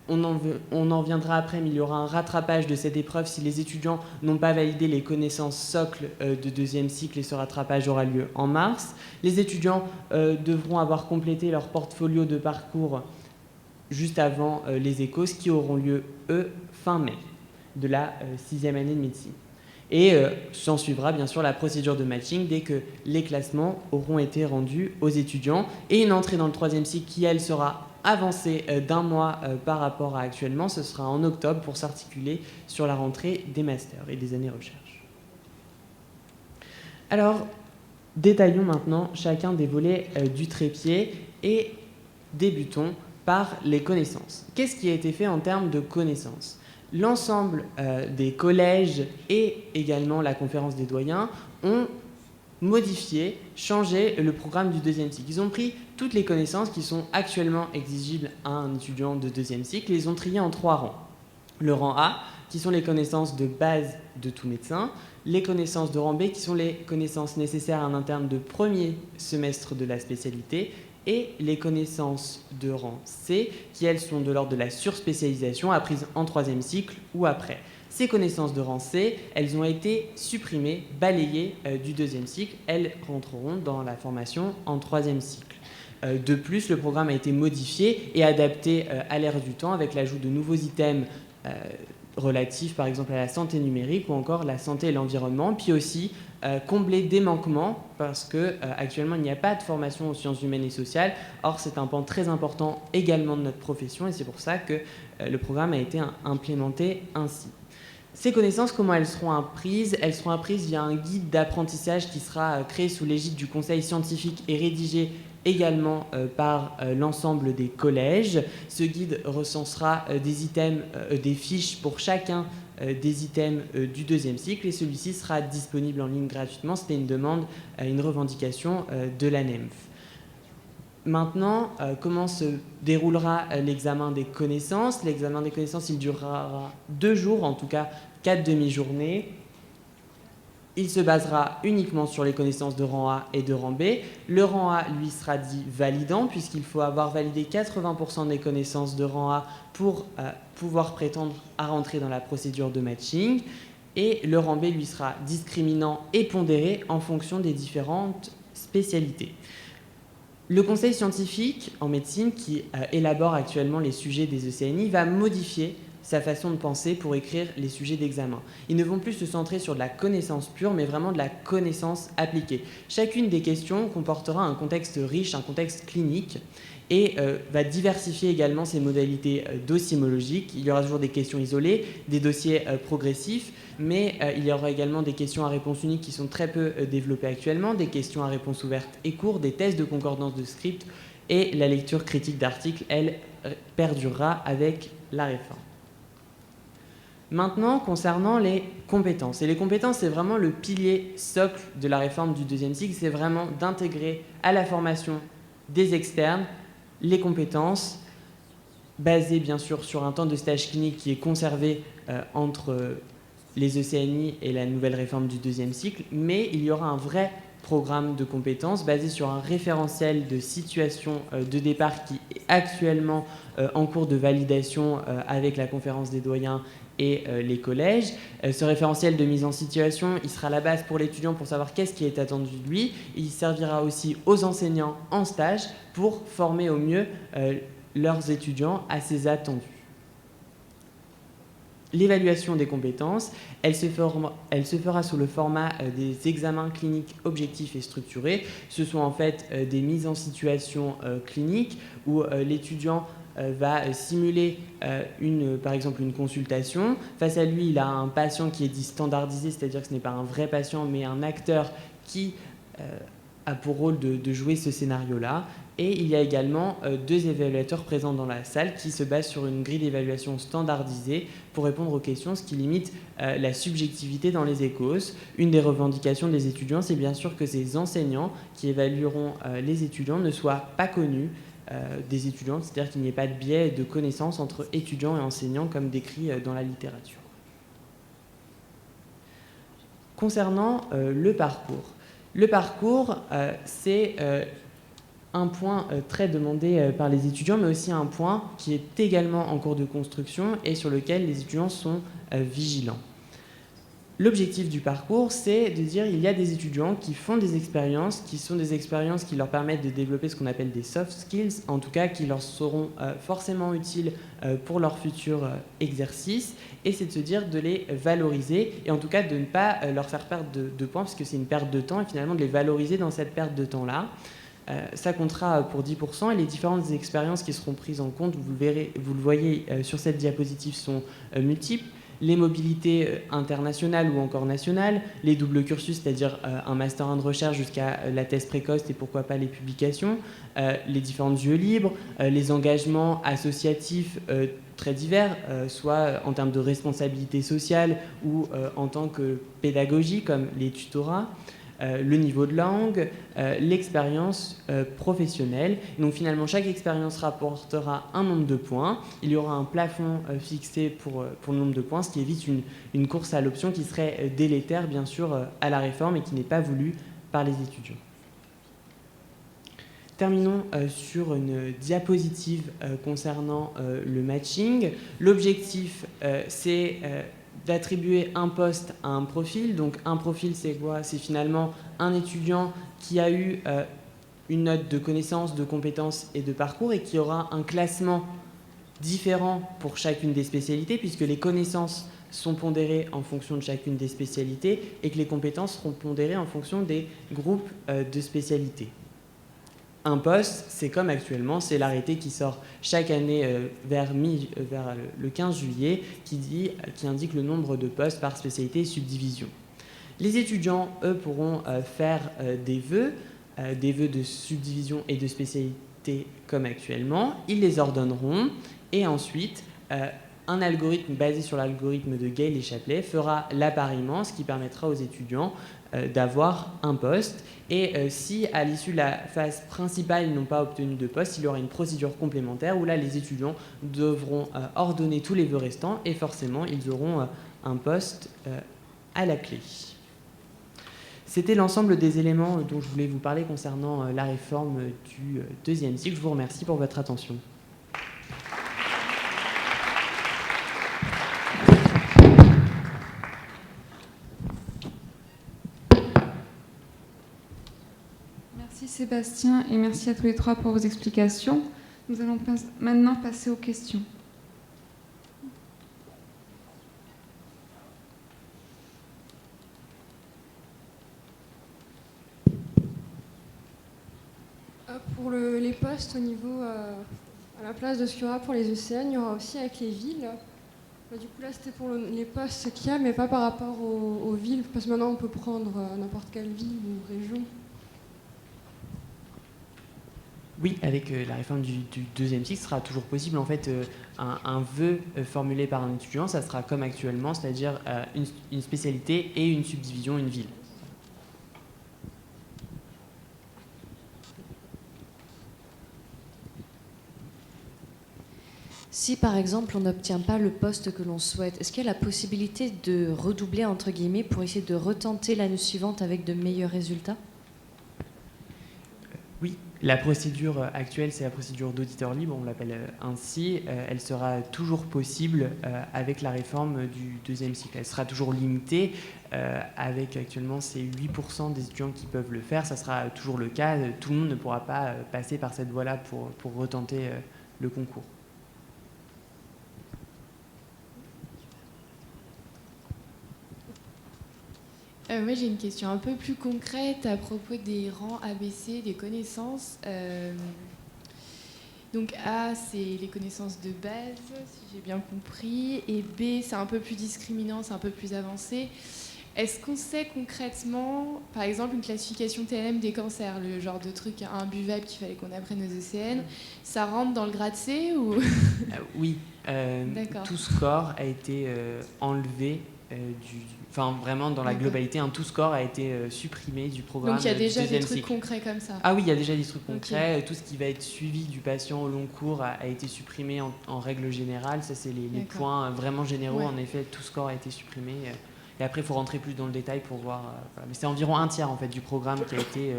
On en reviendra après, mais il y aura un rattrapage de cette épreuve si les étudiants n'ont pas validé les connaissances socles de 2e cycle et ce rattrapage aura lieu en mars. Les étudiants devront avoir complété leur portfolio de parcours juste avant les échos, qui auront lieu, eux, fin mai de la 6e année de médecine. Et s'en suivra bien sûr la procédure de matching dès que les classements auront été rendus aux étudiants et une entrée dans le 3e cycle qui, elle, sera avancée d'1 mois par rapport à actuellement. Ce sera en octobre pour s'articuler sur la rentrée des masters et des années recherche. Alors, détaillons maintenant chacun des volets du trépied et débutons par les connaissances. Qu'est-ce qui a été fait en termes de connaissances ? L'ensemble des collèges et également la conférence des doyens ont modifié, changé le programme du 2e cycle. Ils ont pris toutes les connaissances qui sont actuellement exigibles à un étudiant de 2e cycle et les ont triées en 3 rangs. Le rang A, qui sont les connaissances de base de tout médecin, les connaissances de rang B, qui sont les connaissances nécessaires à un interne de 1er semestre de la spécialité, et les connaissances de rang C, qui elles sont de l'ordre de la surspécialisation apprises en 3e cycle ou après. Ces connaissances de rang C, elles ont été supprimées, balayées du 2e cycle. Elles rentreront dans la formation en 3e cycle. De plus, le programme a été modifié et adapté à l'ère du temps avec l'ajout de nouveaux items relatifs par exemple à la santé numérique ou encore la santé et l'environnement, puis aussi combler des manquements, parce qu'actuellement il n'y a pas de formation aux sciences humaines et sociales. Or, c'est un pan très important également de notre profession, et c'est pour ça que le programme a été implémenté ainsi. Ces connaissances, comment elles seront apprises? Elles seront apprises via un guide d'apprentissage qui sera créé sous l'égide du conseil scientifique et rédigé également par l'ensemble des collèges. Ce guide recensera des items, des fiches pour chacun des items du deuxième cycle, et celui-ci sera disponible en ligne gratuitement. C'était une demande, une revendication de la NEMF. Maintenant, comment se déroulera l'examen des connaissances? L'examen des connaissances, il durera 2 jours, en tout cas 4 demi-journées. Il se basera uniquement sur les connaissances de rang A et de rang B. Le rang A, lui, sera dit validant, puisqu'il faut avoir validé 80% des connaissances de rang A pour pouvoir prétendre à rentrer dans la procédure de matching. Et le rang B, lui, sera discriminant et pondéré en fonction des différentes spécialités. Le conseil scientifique en médecine, qui élabore actuellement les sujets des ECNI, va modifier sa façon de penser pour écrire les sujets d'examen. Ils ne vont plus se centrer sur de la connaissance pure, mais vraiment de la connaissance appliquée. Chacune des questions comportera un contexte riche, un contexte clinique, et va diversifier également ses modalités dossiémologiques. Il y aura toujours des questions isolées, des dossiers progressifs, mais il y aura également des questions à réponse unique qui sont très peu développées actuellement, des questions à réponse ouverte et courte, des tests de concordance de script, et la lecture critique d'articles, elle, perdurera avec la réforme. Maintenant, concernant les compétences. Et les compétences, c'est vraiment le pilier socle de la réforme du deuxième cycle. C'est vraiment d'intégrer à la formation des externes les compétences, basées bien sûr sur un temps de stage clinique qui est conservé entre les ECNI et la nouvelle réforme du deuxième cycle, mais il y aura un vrai programme de compétences basé sur un référentiel de situation de départ qui est actuellement en cours de validation avec la conférence des doyens et les collèges. Ce référentiel de mise en situation, il sera la base pour l'étudiant pour savoir qu'est-ce qui est attendu de lui. Il servira aussi aux enseignants en stage pour former au mieux leurs étudiants à ces attendus. L'évaluation des compétences, elle se fera sous le format des examens cliniques objectifs et structurés. Ce sont en fait des mises en situation cliniques où l'étudiant va simuler par exemple une consultation. Face à lui, il a un patient qui est dit standardisé, c'est-à-dire que ce n'est pas un vrai patient, mais un acteur qui a pour rôle de jouer ce scénario-là. Et il y a également 2 évaluateurs présents dans la salle qui se basent sur une grille d'évaluation standardisée pour répondre aux questions, ce qui limite la subjectivité dans les écos. Une des revendications des étudiants, c'est bien sûr que ces enseignants qui évalueront les étudiants ne soient pas connus des étudiants, c'est-à-dire qu'il n'y ait pas de biais de connaissance entre étudiants et enseignants comme décrit dans la littérature. Concernant le parcours, c'est un point très demandé par les étudiants, mais aussi un point qui est également en cours de construction et sur lequel les étudiants sont vigilants. L'objectif du parcours, c'est de dire qu'il y a des étudiants qui font des expériences, qui sont des expériences qui leur permettent de développer ce qu'on appelle des soft skills, en tout cas qui leur seront forcément utiles pour leur futur exercice, et c'est de se dire de les valoriser, et en tout cas de ne pas leur faire perdre de points, parce que c'est une perte de temps, et finalement de les valoriser dans cette perte de temps-là. Ça comptera pour 10%, et les différentes expériences qui seront prises en compte, vous le voyez sur cette diapositive, sont multiples. Les mobilités internationales ou encore nationales, les doubles cursus, c'est-à-dire un master 1 de recherche jusqu'à la thèse précoce et pourquoi pas les publications, les différents jeux libres, les engagements associatifs très divers, soit en termes de responsabilité sociale ou en tant que pédagogie, comme les tutorats, le niveau de langue, l'expérience professionnelle. Donc finalement, chaque expérience rapportera un nombre de points. Il y aura un plafond fixé pour le nombre de points, ce qui évite une course à l'option qui serait délétère, bien sûr, à la réforme et qui n'est pas voulue par les étudiants. Terminons sur une diapositive concernant le matching. L'objectif, c'est d'attribuer un poste à un profil. Donc un profil, c'est quoi? C'est finalement un étudiant qui a eu une note de connaissances, de compétences et de parcours et qui aura un classement différent pour chacune des spécialités, puisque les connaissances sont pondérées en fonction de chacune des spécialités et que les compétences seront pondérées en fonction des groupes de spécialités. Un poste, c'est comme actuellement, c'est l'arrêté qui sort chaque année vers le 15 juillet qui indique le nombre de postes par spécialité et subdivision. Les étudiants, eux, pourront faire des vœux de subdivision et de spécialité comme actuellement. Ils les ordonneront et ensuite, un algorithme basé sur l'algorithme de Gale et Chaplet fera l'appariement, ce qui permettra aux étudiants d'avoir un poste. Et si à l'issue de la phase principale, ils n'ont pas obtenu de poste, il y aura une procédure complémentaire où là, les étudiants devront ordonner tous les vœux restants et forcément, ils auront un poste à la clé. C'était l'ensemble des éléments dont je voulais vous parler concernant la réforme du deuxième cycle. Je vous remercie pour votre attention. Merci Sébastien et merci à tous les trois pour vos explications. Nous allons maintenant passer aux questions. Pour les postes au niveau, à la place de ce qu'il y aura pour les ECN, il y aura aussi avec les villes. Du coup là c'était pour les postes qu'il y a, mais pas par rapport aux villes, parce que maintenant on peut prendre n'importe quelle ville ou région. Oui, avec la réforme du deuxième cycle, ce sera toujours possible. En fait, un vœu formulé par un étudiant, ça sera comme actuellement, c'est-à-dire une spécialité et une subdivision, une ville. Si par exemple on n'obtient pas le poste que l'on souhaite, est-ce qu'il y a la possibilité de redoubler entre guillemets pour essayer de retenter l'année suivante avec de meilleurs résultats ? Oui, la procédure actuelle, c'est la procédure d'auditeur libre, on l'appelle ainsi. Elle sera toujours possible avec la réforme du deuxième cycle. Elle sera toujours limitée. Avec actuellement, c'est 8% des étudiants qui peuvent le faire. Ça sera toujours le cas. Tout le monde ne pourra pas passer par cette voie-là pour retenter le concours. Moi, j'ai une question un peu plus concrète à propos des rangs ABC, des connaissances. Donc A, c'est les connaissances de base, si j'ai bien compris, et B, c'est un peu plus discriminant, c'est un peu plus avancé. Est-ce qu'on sait concrètement, par exemple, une classification TLM des cancers, le genre de truc imbuvable qu'il fallait qu'on apprenne aux ECN, ça rentre dans le grade C ou... Oui, tout score a été enlevé Enfin, vraiment, dans la globalité, tout score a été supprimé du programme. Donc il y a déjà des trucs cycle. concrets comme ça. Ah oui, il y a déjà des trucs concrets. Tout ce qui va être suivi du patient au long cours a été supprimé en règle générale. Ça, c'est les points vraiment généraux. Ouais. En effet, tout score a été supprimé. Et après, il faut rentrer plus dans le détail pour voir. Voilà. Mais c'est environ un tiers en fait, du programme qui a été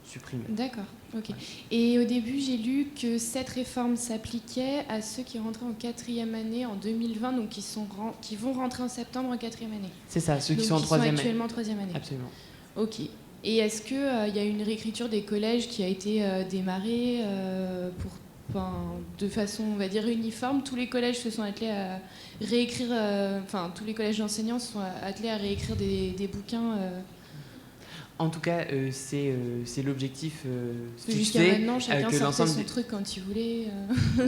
supprimé. D'accord, ok. Et au début, j'ai lu que cette réforme s'appliquait à ceux qui rentraient en 4e année en 2020, donc qui vont rentrer en septembre en 4e année. C'est ça, ceux qui donc sont en 3e année. Actuellement 3e année. Absolument. Ok. Et est-ce qu'il y a une réécriture des collèges qui a été démarrée de façon, on va dire, uniforme? Tous les collèges se sont attelés à réécrire, tous les collèges d'enseignants se sont attelés à réécrire des bouquins En tout cas, c'est l'objectif fixé. Jusqu'à maintenant, chacun sortait son truc quand il voulait.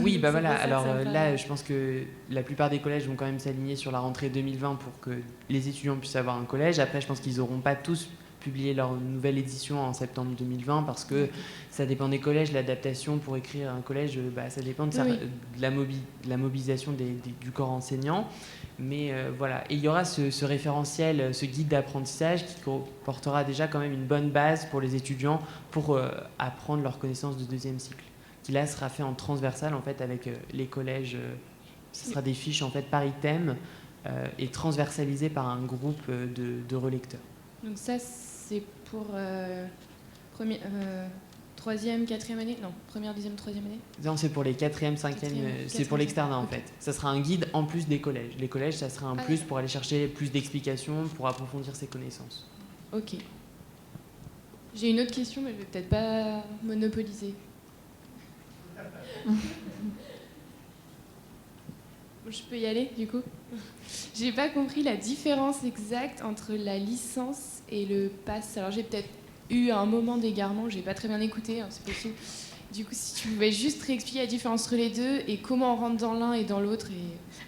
Oui, bah voilà. Alors là, je pense que la plupart des collèges vont quand même s'aligner sur la rentrée 2020 pour que les étudiants puissent avoir un collège. Après, je pense qu'ils n'auront pas tous publié leur nouvelle édition en septembre 2020 parce que ça dépend des collèges. L'adaptation pour écrire un collège, ça dépend de la mobilisation du corps enseignant. Mais voilà, et il y aura ce référentiel, ce guide d'apprentissage qui portera déjà quand même une bonne base pour les étudiants pour apprendre leurs connaissances de deuxième cycle, qui là sera fait en transversal en fait avec les collèges. Ce sera des fiches en fait par item et transversalisées par un groupe de relecteurs. Donc ça c'est pour 3e, 4e année? Non, première, deuxième, 3e année? Non, c'est pour les 4e, 5e, c'est pour l'externat en fait. Ça sera un guide en plus des collèges. Les collèges, ça sera un plus pour aller chercher plus d'explications, pour approfondir ses connaissances. Ok. J'ai une autre question, mais je vais peut-être pas monopoliser. Je peux y aller du coup. J'ai pas compris la différence exacte entre la licence et le pass. Alors j'ai peut-être eu un moment d'égarement, j'ai pas très bien écouté, hein, c'est possible. Du coup, si tu pouvais juste réexpliquer la différence entre les deux et comment on rentre dans l'un et dans l'autre.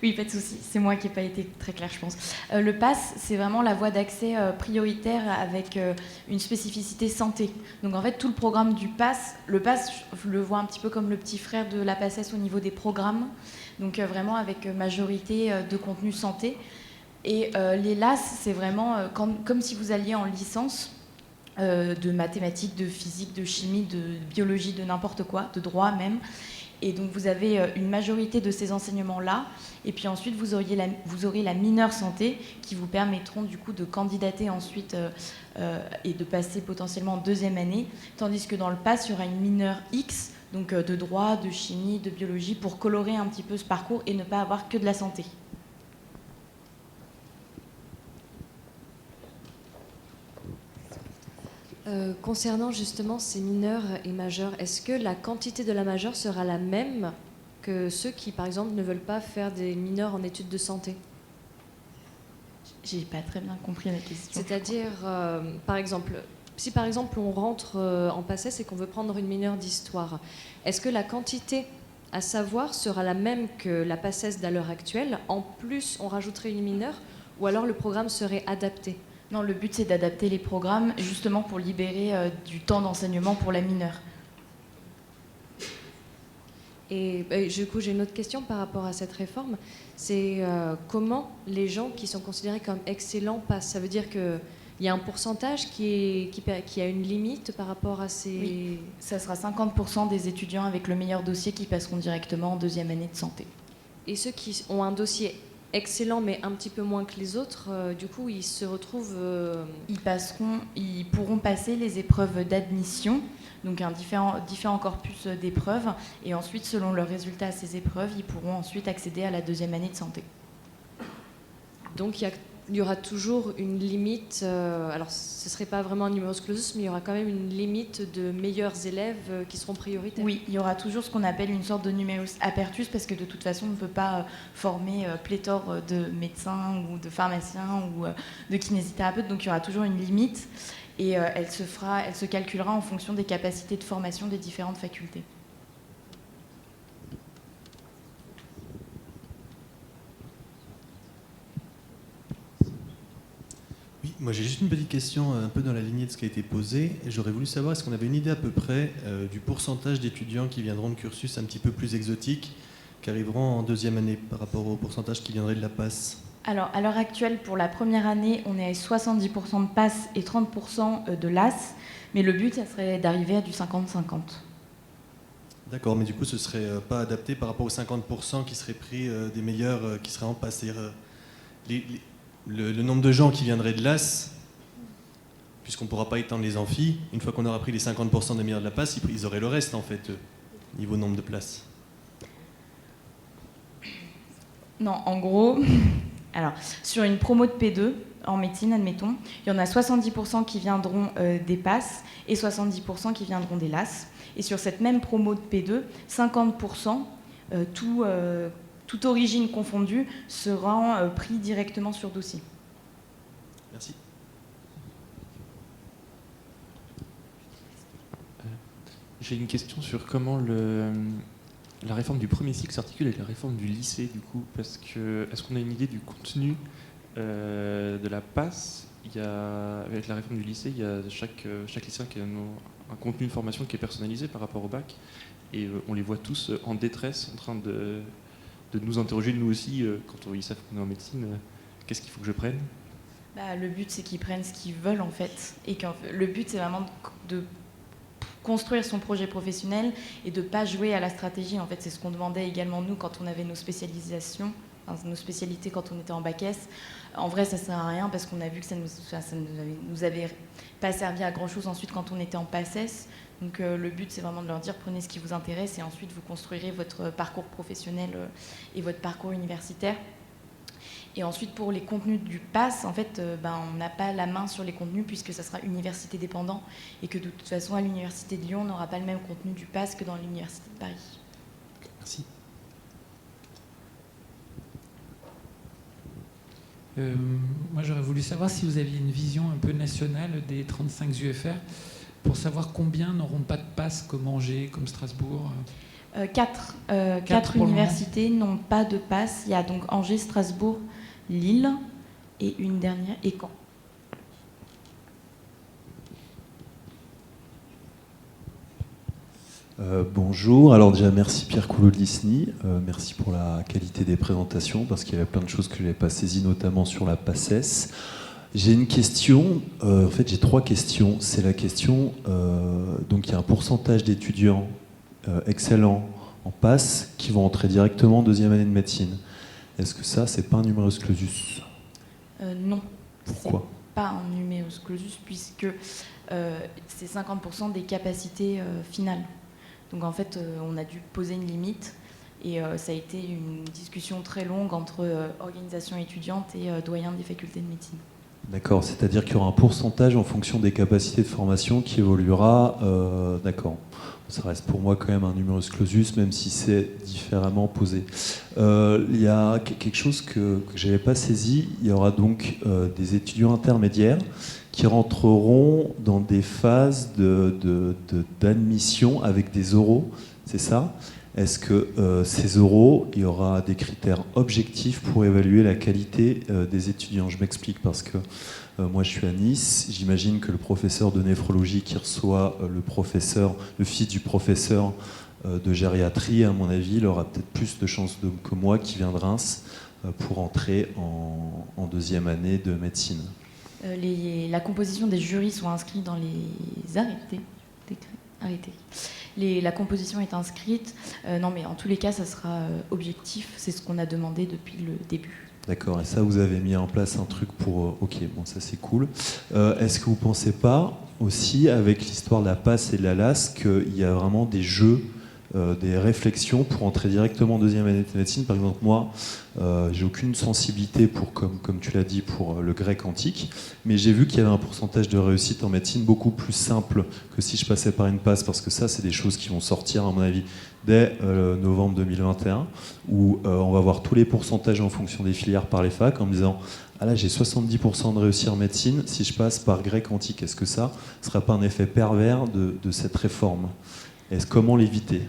Oui, pas de souci. C'est moi qui n'ai pas été très claire, je pense. Le pass, c'est vraiment la voie d'accès prioritaire avec une spécificité santé. Donc en fait, tout le programme du pass, le pass, je le vois un petit peu comme le petit frère de la PACES au niveau des programmes. Donc vraiment avec majorité de contenu santé. Et les LAS, c'est vraiment comme si vous alliez en licence. De mathématiques, de physique, de chimie, de biologie, de n'importe quoi, de droit même. Et donc vous avez une majorité de ces enseignements-là. Et puis ensuite, vous aurez la mineure santé qui vous permettront du coup de candidater ensuite et de passer potentiellement en deuxième année. Tandis que dans le PASS, il y aura une mineure X, donc de droit, de chimie, de biologie, pour colorer un petit peu ce parcours et ne pas avoir que de la santé. Concernant justement ces mineurs et majeurs, est-ce que la quantité de la majeure sera la même que ceux qui, par exemple, ne veulent pas faire des mineurs en études de santé? J'ai pas très bien compris la question. C'est-à-dire, par exemple, si par exemple on rentre en PACES et qu'on veut prendre une mineure d'histoire, est-ce que la quantité à savoir sera la même que la PACES d'à l'heure actuelle? En plus, on rajouterait une mineure ou alors le programme serait adapté? Non, le but c'est d'adapter les programmes justement pour libérer du temps d'enseignement pour la mineure. Et du coup, j'ai une autre question par rapport à cette réforme. C'est comment les gens qui sont considérés comme excellents passent? Ça veut dire qu'il y a un pourcentage qui a une limite par rapport à ces... Oui, ça sera 50% des étudiants avec le meilleur dossier qui passeront directement en deuxième année de santé. Et ceux qui ont un dossier excellent mais un petit peu moins que les autres, du coup ils se retrouvent... Ils pourront passer les épreuves d'admission, donc différents corpus d'épreuves, et ensuite selon leurs résultats à ces épreuves, ils pourront ensuite accéder à la deuxième année de santé. Donc il y aura toujours une limite, alors ce ne serait pas vraiment un numerus clausus, mais il y aura quand même une limite de meilleurs élèves qui seront prioritaires. Oui, il y aura toujours ce qu'on appelle une sorte de numerus apertus, parce que de toute façon, on ne peut pas former pléthore de médecins ou de pharmaciens ou de kinésithérapeutes, donc il y aura toujours une limite, et elle se calculera en fonction des capacités de formation des différentes facultés. Oui, moi j'ai juste une petite question un peu dans la lignée de ce qui a été posé. J'aurais voulu savoir, est-ce qu'on avait une idée à peu près du pourcentage d'étudiants qui viendront de cursus un petit peu plus exotiques, qui arriveront en deuxième année par rapport au pourcentage qui viendrait de la PASS? Alors, à l'heure actuelle, pour la première année, on est à 70% de PASS et 30% de LAS, mais le but, ça serait d'arriver à du 50-50. D'accord, mais du coup, ce ne serait pas adapté par rapport aux 50% qui seraient pris des meilleurs qui seraient en PASS. C'est-à-dire, le nombre de gens qui viendraient de l'AS, puisqu'on ne pourra pas étendre les amphis, une fois qu'on aura pris les 50% des meilleurs de la PASS, ils auraient le reste, en fait, niveau nombre de places. Non, en gros, alors, sur une promo de P2, en médecine, admettons, il y en a 70% qui viendront des PASS et 70% qui viendront des LAS. Et sur cette même promo de P2, 50%, toute origine confondue, sera pris directement sur dossier. Merci. J'ai une question sur comment la réforme du premier cycle s'articule avec la réforme du lycée, du coup, parce que est-ce qu'on a une idée du contenu de la PASS? Avec la réforme du lycée, il y a chaque lycéen qui a un contenu de formation qui est personnalisé par rapport au bac, et on les voit tous en détresse, en train de nous interroger, nous aussi, quand ils savent qu'on est en médecine, qu'est-ce qu'il faut que je prenne? Le but, c'est qu'ils prennent ce qu'ils veulent, en fait. Et le but, c'est vraiment de construire son projet professionnel et de ne pas jouer à la stratégie. En fait, c'est ce qu'on demandait également, nous, quand on avait nos spécialisations, nos spécialités quand on était en bac S. En vrai, ça ne sert à rien parce qu'on a vu que ça nous avait pas servi à grand-chose ensuite quand on était en PACES. Donc le but, c'est vraiment de leur dire prenez ce qui vous intéresse et ensuite vous construirez votre parcours professionnel et votre parcours universitaire. Et ensuite, pour les contenus du PASS, en fait, on n'a pas la main sur les contenus puisque ça sera université dépendant et que de toute façon, à l'université de Lyon, on n'aura pas le même contenu du PASS que dans l'université de Paris. Merci. Moi, j'aurais voulu savoir si vous aviez une vision un peu nationale des 35 UFR pour savoir combien n'auront pas de passe comme Angers, comme Strasbourg. Quatre universités n'ont pas de passe. Il y a donc Angers, Strasbourg, Lille et une dernière, et Caen. Bonjour, alors déjà merci Pierre Kouloudlisny, merci pour la qualité des présentations parce qu'il y avait plein de choses que je n'avais pas saisies, notamment sur la PACES. J'ai une question, en fait j'ai 3 questions. C'est la question, donc il y a un pourcentage d'étudiants excellents en PASS qui vont entrer directement en 2e année de médecine. Est-ce que ça, c'est pas un numerus clausus? Non. Pourquoi? Pas un numerus clausus puisque c'est 50% des capacités finales. Donc en fait, on a dû poser une limite et ça a été une discussion très longue entre organisation étudiante et doyens des facultés de médecine. D'accord, c'est-à-dire qu'il y aura un pourcentage en fonction des capacités de formation qui évoluera. D'accord. Ça reste pour moi quand même un numerus clausus, même si c'est différemment posé. Il y a quelque chose que je n'avais pas saisi. Il y aura donc des étudiants intermédiaires qui rentreront dans des phases d'admission avec des oraux, c'est ça? Est-ce que ces oraux, il y aura des critères objectifs pour évaluer la qualité des étudiants? Je m'explique parce que moi je suis à Nice, j'imagine que le professeur de néphrologie qui reçoit le fils du professeur de gériatrie, à mon avis, il aura peut-être plus de chances que moi qui vient de Reims pour entrer en 2e année de médecine. La composition des jurys sont inscrits dans les arrêtés. La composition est inscrite. Non, mais en tous les cas, ça sera objectif. C'est ce qu'on a demandé depuis le début. D'accord, et ça, vous avez mis en place un truc pour... Ok, bon, ça c'est cool. Est-ce que vous ne pensez pas aussi, avec l'histoire de la PASS et de la LAS, qu'il y a vraiment des jeux, des réflexions pour entrer directement en 2e année de médecine? Par exemple, moi, j'ai aucune sensibilité pour, comme tu l'as dit, pour le grec antique, mais j'ai vu qu'il y avait un pourcentage de réussite en médecine beaucoup plus simple que si je passais par une PASS, parce que ça, c'est des choses qui vont sortir, à mon avis, dès novembre 2021, où on va voir tous les pourcentages en fonction des filières par les facs, en me disant « Ah là, j'ai 70% de réussite en médecine si je passe par grec antique. » Est-ce que ça ne sera pas un effet pervers de cette réforme? Comment l'éviter?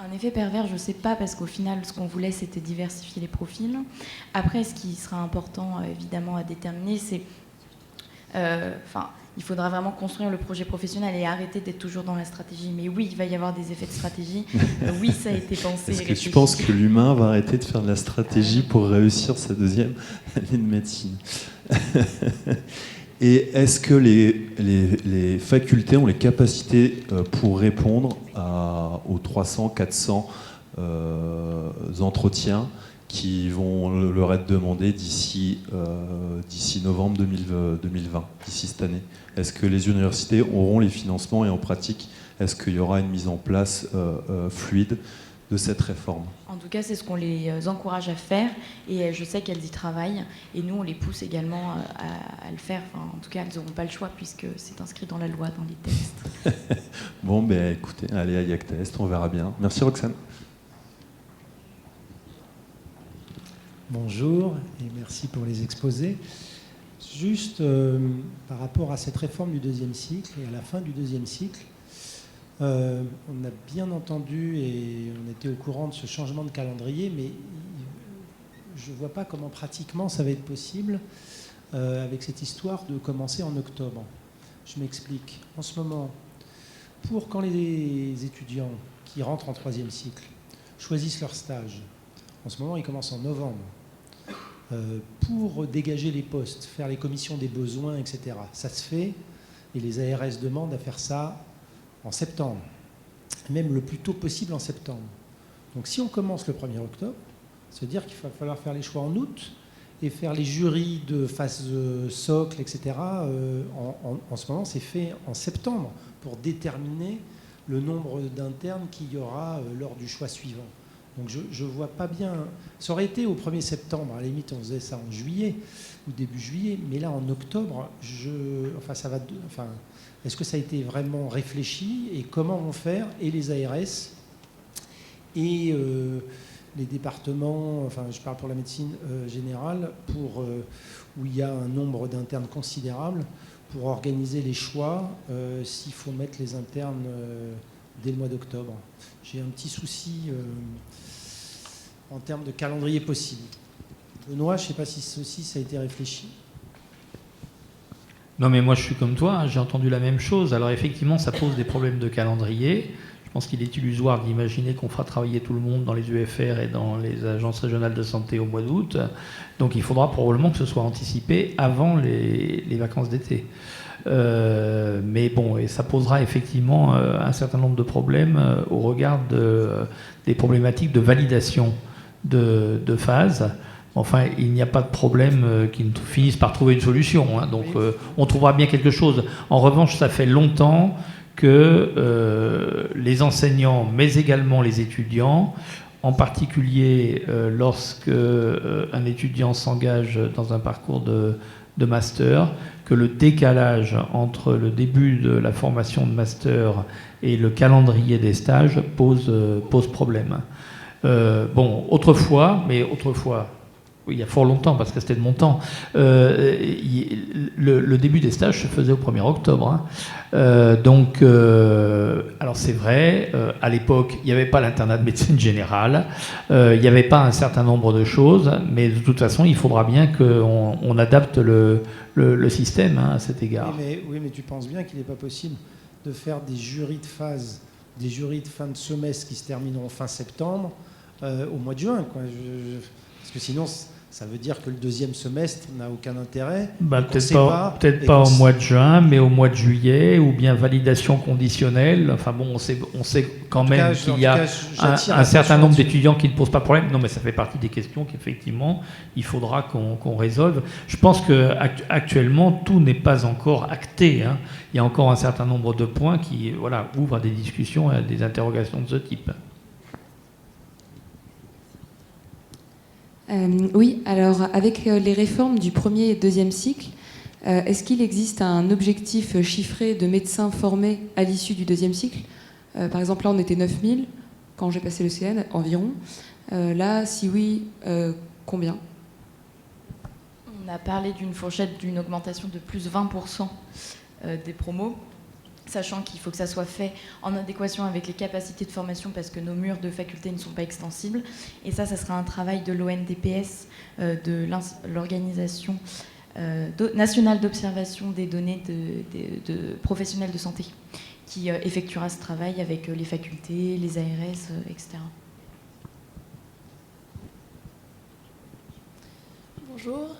Un effet pervers, je ne sais pas, parce qu'au final, ce qu'on voulait, c'était diversifier les profils. Après, ce qui sera important, évidemment, à déterminer, c'est... il faudra vraiment construire le projet professionnel et arrêter d'être toujours dans la stratégie. Mais oui, il va y avoir des effets de stratégie. Oui, ça a été pensé. Est-ce que tu penses que l'humain va arrêter de faire de la stratégie pour réussir sa 2e année de médecine? Et est-ce que les facultés ont les capacités pour répondre aux 300, 400 entretiens qui vont leur être demandés d'ici novembre 2020, d'ici cette année? Est-ce que les universités auront les financements et en pratique, est-ce qu'il y aura une mise en place fluide de cette réforme? En tout cas, c'est ce qu'on les encourage à faire et je sais qu'elles y travaillent et nous, on les pousse également à le faire. Enfin, en tout cas, elles n'auront pas le choix puisque c'est inscrit dans la loi, dans les textes. Bon, ben écoutez, allez à YACTest, on verra bien. Merci Roxane. Bonjour et merci pour les exposés. Juste par rapport à cette réforme du 2e cycle et à la fin du 2e cycle, on a bien entendu et on était au courant de ce changement de calendrier, mais je ne vois pas comment pratiquement ça va être possible avec cette histoire de commencer en octobre. Je m'explique. En ce moment, pour quand les étudiants qui rentrent en 3e cycle choisissent leur stage, en ce moment ils commencent en novembre, pour dégager les postes, faire les commissions des besoins, etc. Ça se fait et les ARS demandent à faire ça en septembre, même le plus tôt possible en septembre. Donc si on commence le 1er octobre, ça veut dire qu'il va falloir faire les choix en août et faire les jurys de phase socle, etc. En ce moment, c'est fait en septembre pour déterminer le nombre d'internes qu'il y aura lors du choix suivant. Donc je ne vois pas bien... Ça aurait été au 1er septembre, à la limite on faisait ça en juillet ou début juillet, mais là en octobre, est-ce que ça a été vraiment réfléchi et comment vont faire et les ARS et les départements, enfin je parle pour la médecine générale, où il y a un nombre d'internes considérable, pour organiser les choix s'il faut mettre les internes dès le mois d'octobre. J'ai un petit souci en termes de calendrier possible. Benoît, je ne sais pas si ceci ça a été réfléchi. Non, mais moi je suis comme toi, j'ai entendu la même chose. Alors effectivement, ça pose des problèmes de calendrier. Je pense qu'il est illusoire d'imaginer qu'on fera travailler tout le monde dans les UFR et dans les agences régionales de santé au mois d'août. Donc il faudra probablement que ce soit anticipé avant les vacances d'été. Mais bon, et ça posera effectivement un certain nombre de problèmes au regard des problématiques de validation de phase. Enfin, il n'y a pas de problème qui ne finisse par trouver une solution. Hein. Donc on trouvera bien quelque chose. En revanche, ça fait longtemps que les enseignants, mais également les étudiants, en particulier lorsque un étudiant s'engage dans un parcours de master, que le décalage entre le début de la formation de master et le calendrier des stages pose problème. Bon, autrefois, il y a fort longtemps, parce que c'était de mon temps, le début des stages se faisait au 1er octobre. Hein. Alors c'est vrai, à l'époque, il n'y avait pas l'internat de médecine générale, il n'y avait pas un certain nombre de choses, mais de toute façon, il faudra bien qu'on adapte le système à cet égard. Oui, mais tu penses bien qu'il n'est pas possible de faire des jurys de phase, des jurys de fin de semestre qui se termineront fin septembre au mois de juin, quoi. Parce que sinon... Ça veut dire que le deuxième semestre n'a aucun intérêt. Peut-être pas au mois de juin, mais au mois de juillet, ou bien validation conditionnelle. Enfin bon, on sait quand même qu'il y a un certain nombre d'étudiants qui ne posent pas de problème. Non, mais ça fait partie des questions qu'effectivement, il faudra qu'on résolve. Je pense qu'actuellement, tout n'est pas encore acté. Hein. Il y a encore un certain nombre de points qui ouvrent à des discussions et à des interrogations de ce type. Oui, alors avec les réformes du premier et deuxième cycle, est-ce qu'il existe un objectif chiffré de médecins formés à l'issue du deuxième cycle ? Par exemple, là, on était 9000 quand j'ai passé le CN, environ. Là, si oui, combien ? On a parlé d'une fourchette d'une augmentation de plus 20% des promos, sachant qu'il faut que ça soit fait en adéquation avec les capacités de formation parce que nos murs de faculté ne sont pas extensibles. Et ça sera un travail de l'ONDPS, de l'Organisation nationale d'observation des données de professionnels de santé, qui effectuera ce travail avec les facultés, les ARS, etc. Bonjour,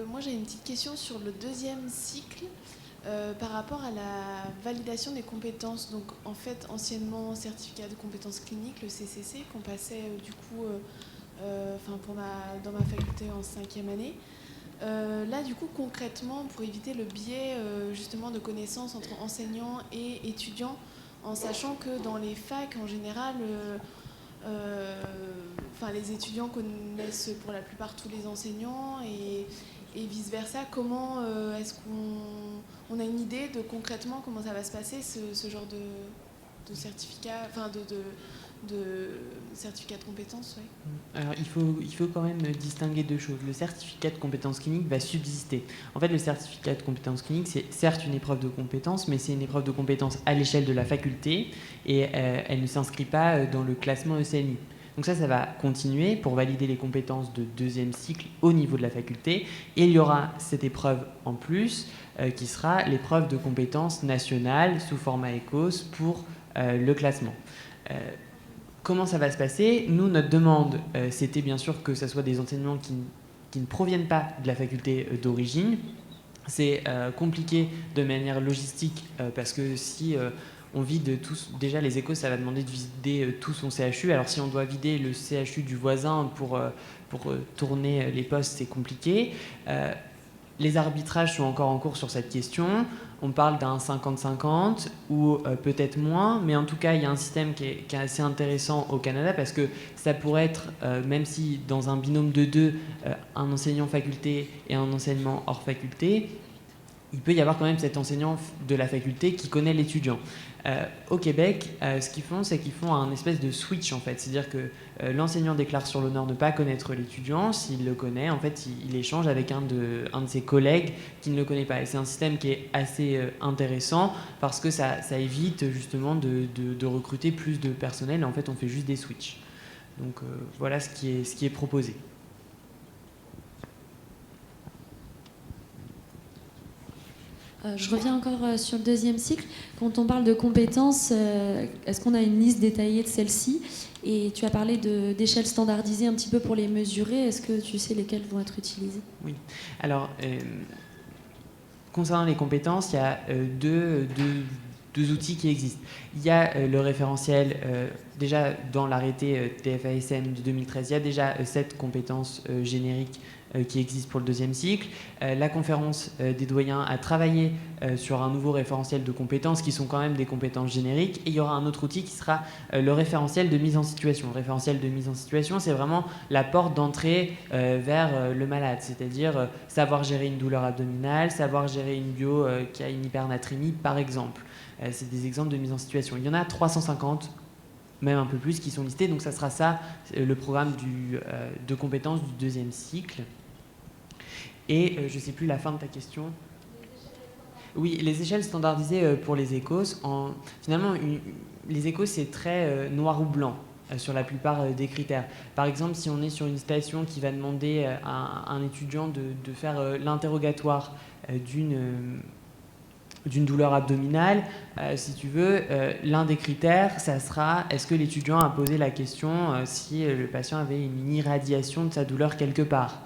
moi j'ai une petite question sur le deuxième cycle. Par rapport à la validation des compétences, donc en fait anciennement certificat de compétences cliniques, le CCC, qu'on passait dans ma faculté en 5e année. Là du coup concrètement, pour éviter le biais justement de connaissances entre enseignants et étudiants, en sachant que dans les facs en général, les étudiants connaissent pour la plupart tous les enseignants et vice-versa, comment est-ce qu'on a une idée de concrètement comment ça va se passer, ce genre de certificat, de certificat de compétences, ouais. Alors il faut quand même distinguer deux choses. Le certificat de compétences cliniques va subsister. En fait, le certificat de compétences cliniques, c'est certes une épreuve de compétences, mais c'est une épreuve de compétences à l'échelle de la faculté et elle ne s'inscrit pas dans le classement ECNI. Donc ça va continuer pour valider les compétences de deuxième cycle au niveau de la faculté. Et il y aura cette épreuve en plus qui sera l'épreuve de compétences nationales sous format ECOS pour le classement. Comment ça va se passer ? Nous, notre demande, c'était bien sûr que ce soit des enseignements qui ne proviennent pas de la faculté d'origine. C'est compliqué de manière logistique parce que si... on vide tous, déjà les échos, ça va demander de vider tout son CHU. Alors si on doit vider le CHU du voisin pour tourner les postes, c'est compliqué. Les arbitrages sont encore en cours sur cette question. On parle d'un 50-50 ou peut-être moins, mais en tout cas, il y a un système qui est assez intéressant au Canada parce que ça pourrait être, même si dans un binôme de deux, un enseignant faculté et un enseignement hors faculté, il peut y avoir quand même cet enseignant de la faculté qui connaît l'étudiant. Au Québec, ce qu'ils font, c'est qu'ils font un espèce de switch en fait. C'est-à-dire que l'enseignant déclare sur l'honneur ne pas connaître l'étudiant. S'il le connaît, en fait, il échange avec un de ses collègues qui ne le connaît pas. Et c'est un système qui est assez intéressant parce que ça évite justement de recruter plus de personnel. En fait, on fait juste des switches. Donc voilà ce qui est proposé. Je reviens encore sur le deuxième cycle. Quand on parle de compétences, est-ce qu'on a une liste détaillée de celles-ci? Et tu as parlé d'échelles standardisées un petit peu pour les mesurer. Est-ce que tu sais lesquelles vont être utilisées? Oui. Alors, concernant les compétences, il y a deux outils qui existent. Il y a le référentiel, déjà dans l'arrêté TFASM de 2013, il y a déjà 7 compétences génériques qui existent pour le deuxième cycle. La conférence des doyens a travaillé sur un nouveau référentiel de compétences qui sont quand même des compétences génériques. Et il y aura un autre outil qui sera le référentiel de mise en situation. Le référentiel de mise en situation, c'est vraiment la porte d'entrée vers le malade, c'est-à-dire savoir gérer une douleur abdominale, savoir gérer une bio qui a une hypernatrémie, par exemple. C'est des exemples de mise en situation. Il y en a 350, même un peu plus, qui sont listés. Donc ça sera ça, le programme de compétences du deuxième cycle. Et je ne sais plus la fin de ta question. Oui, les échelles standardisées pour les écos. Finalement, les écos, c'est très noir ou blanc sur la plupart des critères. Par exemple, si on est sur une station qui va demander à un étudiant de faire l'interrogatoire d'une douleur abdominale, si tu veux, l'un des critères, ça sera est-ce que l'étudiant a posé la question si le patient avait une irradiation de sa douleur quelque part,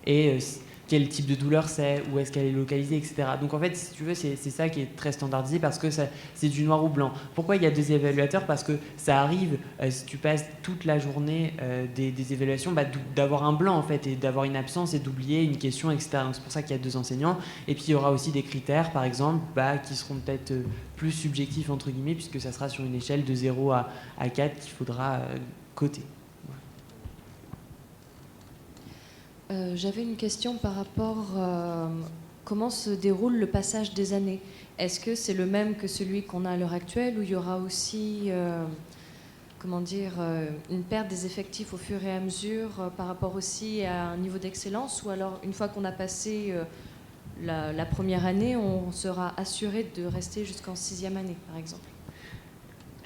et quel type de douleur c'est, où est-ce qu'elle est localisée, etc. Donc en fait, si tu veux, c'est ça qui est très standardisé parce que c'est du noir ou blanc. Pourquoi il y a 2 évaluateurs? Parce que ça arrive, si tu passes toute la journée des évaluations, d'avoir un blanc en fait, et d'avoir une absence et d'oublier une question, etc. Donc c'est pour ça qu'il y a 2 enseignants. Et puis il y aura aussi des critères, par exemple, qui seront peut-être plus subjectifs, entre guillemets, puisque ça sera sur une échelle de 0 à 4 qu'il faudra coter. J'avais une question par rapport à comment se déroule le passage des années. Est-ce que c'est le même que celui qu'on a à l'heure actuelle, où il y aura aussi une perte des effectifs au fur et à mesure par rapport aussi à un niveau d'excellence, ou alors une fois qu'on a passé la première année, on sera assuré de rester jusqu'en 6e année, par exemple?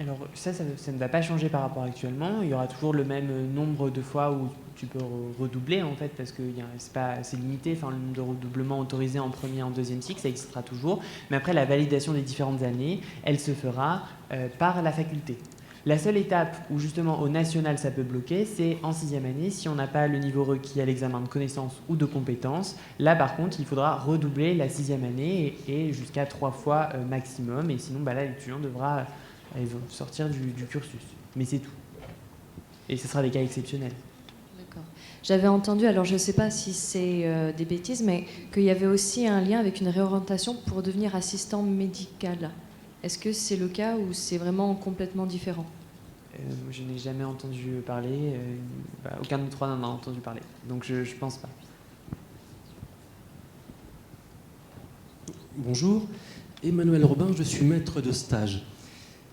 Alors ça ne va pas changer par rapport à actuellement. Il y aura toujours le même nombre de fois où tu peux redoubler en fait, parce que c'est limité. Enfin, le nombre de redoublements autorisés en premier et en deuxième cycle, ça existera toujours. Mais après, la validation des différentes années, elle se fera par la faculté. La seule étape où justement au national ça peut bloquer, c'est en 6e année, si on n'a pas le niveau requis à l'examen de connaissances ou de compétences. Là par contre, il faudra redoubler la 6e année et jusqu'à 3 fois maximum. Et sinon, là, l'étudiant devra sortir du cursus. Mais c'est tout. Et ce sera des cas exceptionnels. D'accord. J'avais entendu, alors je ne sais pas si c'est des bêtises, mais qu'il y avait aussi un lien avec une réorientation pour devenir assistant médical. Est-ce que c'est le cas ou c'est vraiment complètement différent? Je n'ai jamais entendu parler. Aucun de nous trois n'en a entendu parler. Donc je ne pense pas. Bonjour. Emmanuel Robin, je suis maître de stage.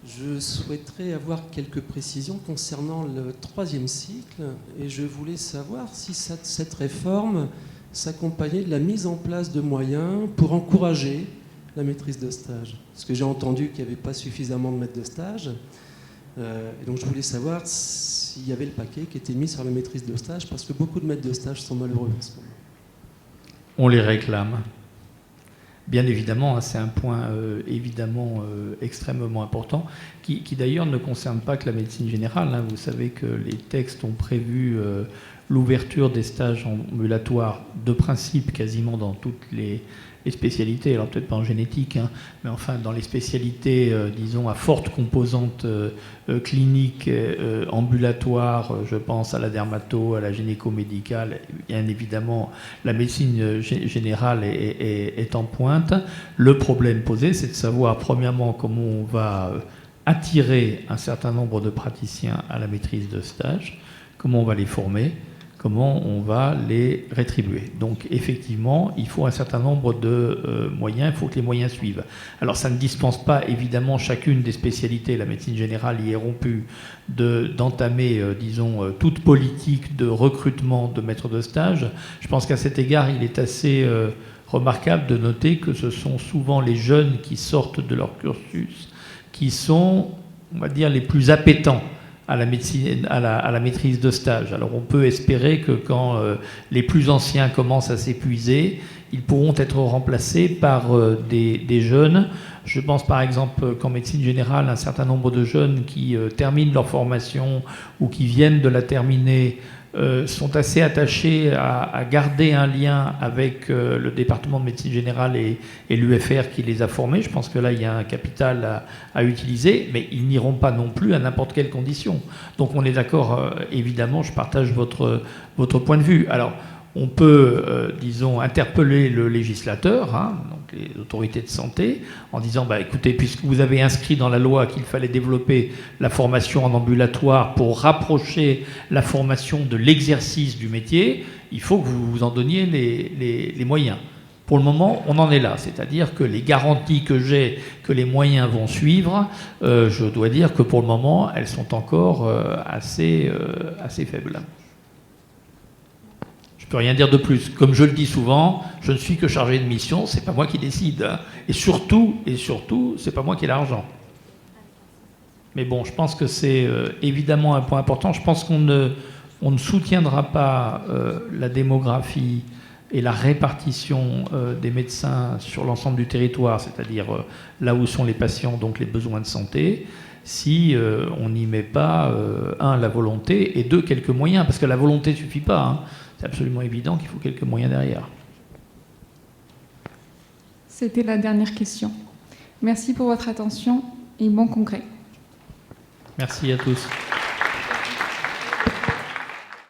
Je souhaiterais avoir quelques précisions concernant le 3e cycle et je voulais savoir si cette réforme s'accompagnait de la mise en place de moyens pour encourager la maîtrise de stage. Parce que j'ai entendu qu'il n'y avait pas suffisamment de maîtres de stage. Et donc je voulais savoir s'il y avait le paquet qui était mis sur la maîtrise de stage, parce que beaucoup de maîtres de stage sont malheureux en ce moment. On les réclame. Bien évidemment, c'est un point extrêmement important, qui d'ailleurs ne concerne pas que la médecine générale. Vous savez que les textes ont prévu l'ouverture des stages ambulatoires de principe quasiment dans toutes les spécialités, alors peut-être pas en génétique, mais enfin dans les spécialités, disons, à forte composante clinique, ambulatoire, je pense à la dermato, à la gynéco-médicale, bien évidemment la médecine générale est en pointe. Le problème posé, c'est de savoir premièrement comment on va attirer un certain nombre de praticiens à la maîtrise de stage, comment on va les former, comment on va les rétribuer. Donc effectivement, il faut un certain nombre de moyens, il faut que les moyens suivent. Alors ça ne dispense pas évidemment chacune des spécialités, la médecine générale y est rompue, d'entamer, disons, toute politique de recrutement de maîtres de stage. Je pense qu'à cet égard, il est assez remarquable de noter que ce sont souvent les jeunes qui sortent de leur cursus qui sont, on va dire, les plus appétents à la médecine, à la maîtrise de stage. Alors on peut espérer que quand les plus anciens commencent à s'épuiser, ils pourront être remplacés par des jeunes. Je pense par exemple qu'en médecine générale, un certain nombre de jeunes qui terminent leur formation ou qui viennent de la terminer sont assez attachés à garder un lien avec le département de médecine générale et l'UFR qui les a formés. Je pense que là, il y a un capital à utiliser, mais ils n'iront pas non plus à n'importe quelle condition. Donc on est d'accord, évidemment, je partage votre point de vue. Alors, on peut, disons, interpeller le législateur, donc les autorités de santé, en disant, écoutez, puisque vous avez inscrit dans la loi qu'il fallait développer la formation en ambulatoire pour rapprocher la formation de l'exercice du métier, il faut que vous vous en donniez les moyens. Pour le moment, on en est là, c'est-à-dire que les garanties que j'ai que les moyens vont suivre, je dois dire que pour le moment, elles sont encore assez faibles. Je ne peux rien dire de plus. Comme je le dis souvent, je ne suis que chargé de mission, c'est pas moi qui décide. Et surtout, c'est pas moi qui ai l'argent. Mais bon, je pense que c'est évidemment un point important. Je pense qu'on ne soutiendra pas la démographie et la répartition des médecins sur l'ensemble du territoire, c'est-à-dire là où sont les patients, donc les besoins de santé, si on n'y met pas, la volonté, et deux, quelques moyens, parce que la volonté ne suffit pas. C'est absolument évident qu'il faut quelques moyens derrière. C'était la dernière question. Merci pour votre attention et bon congrès. Merci à tous.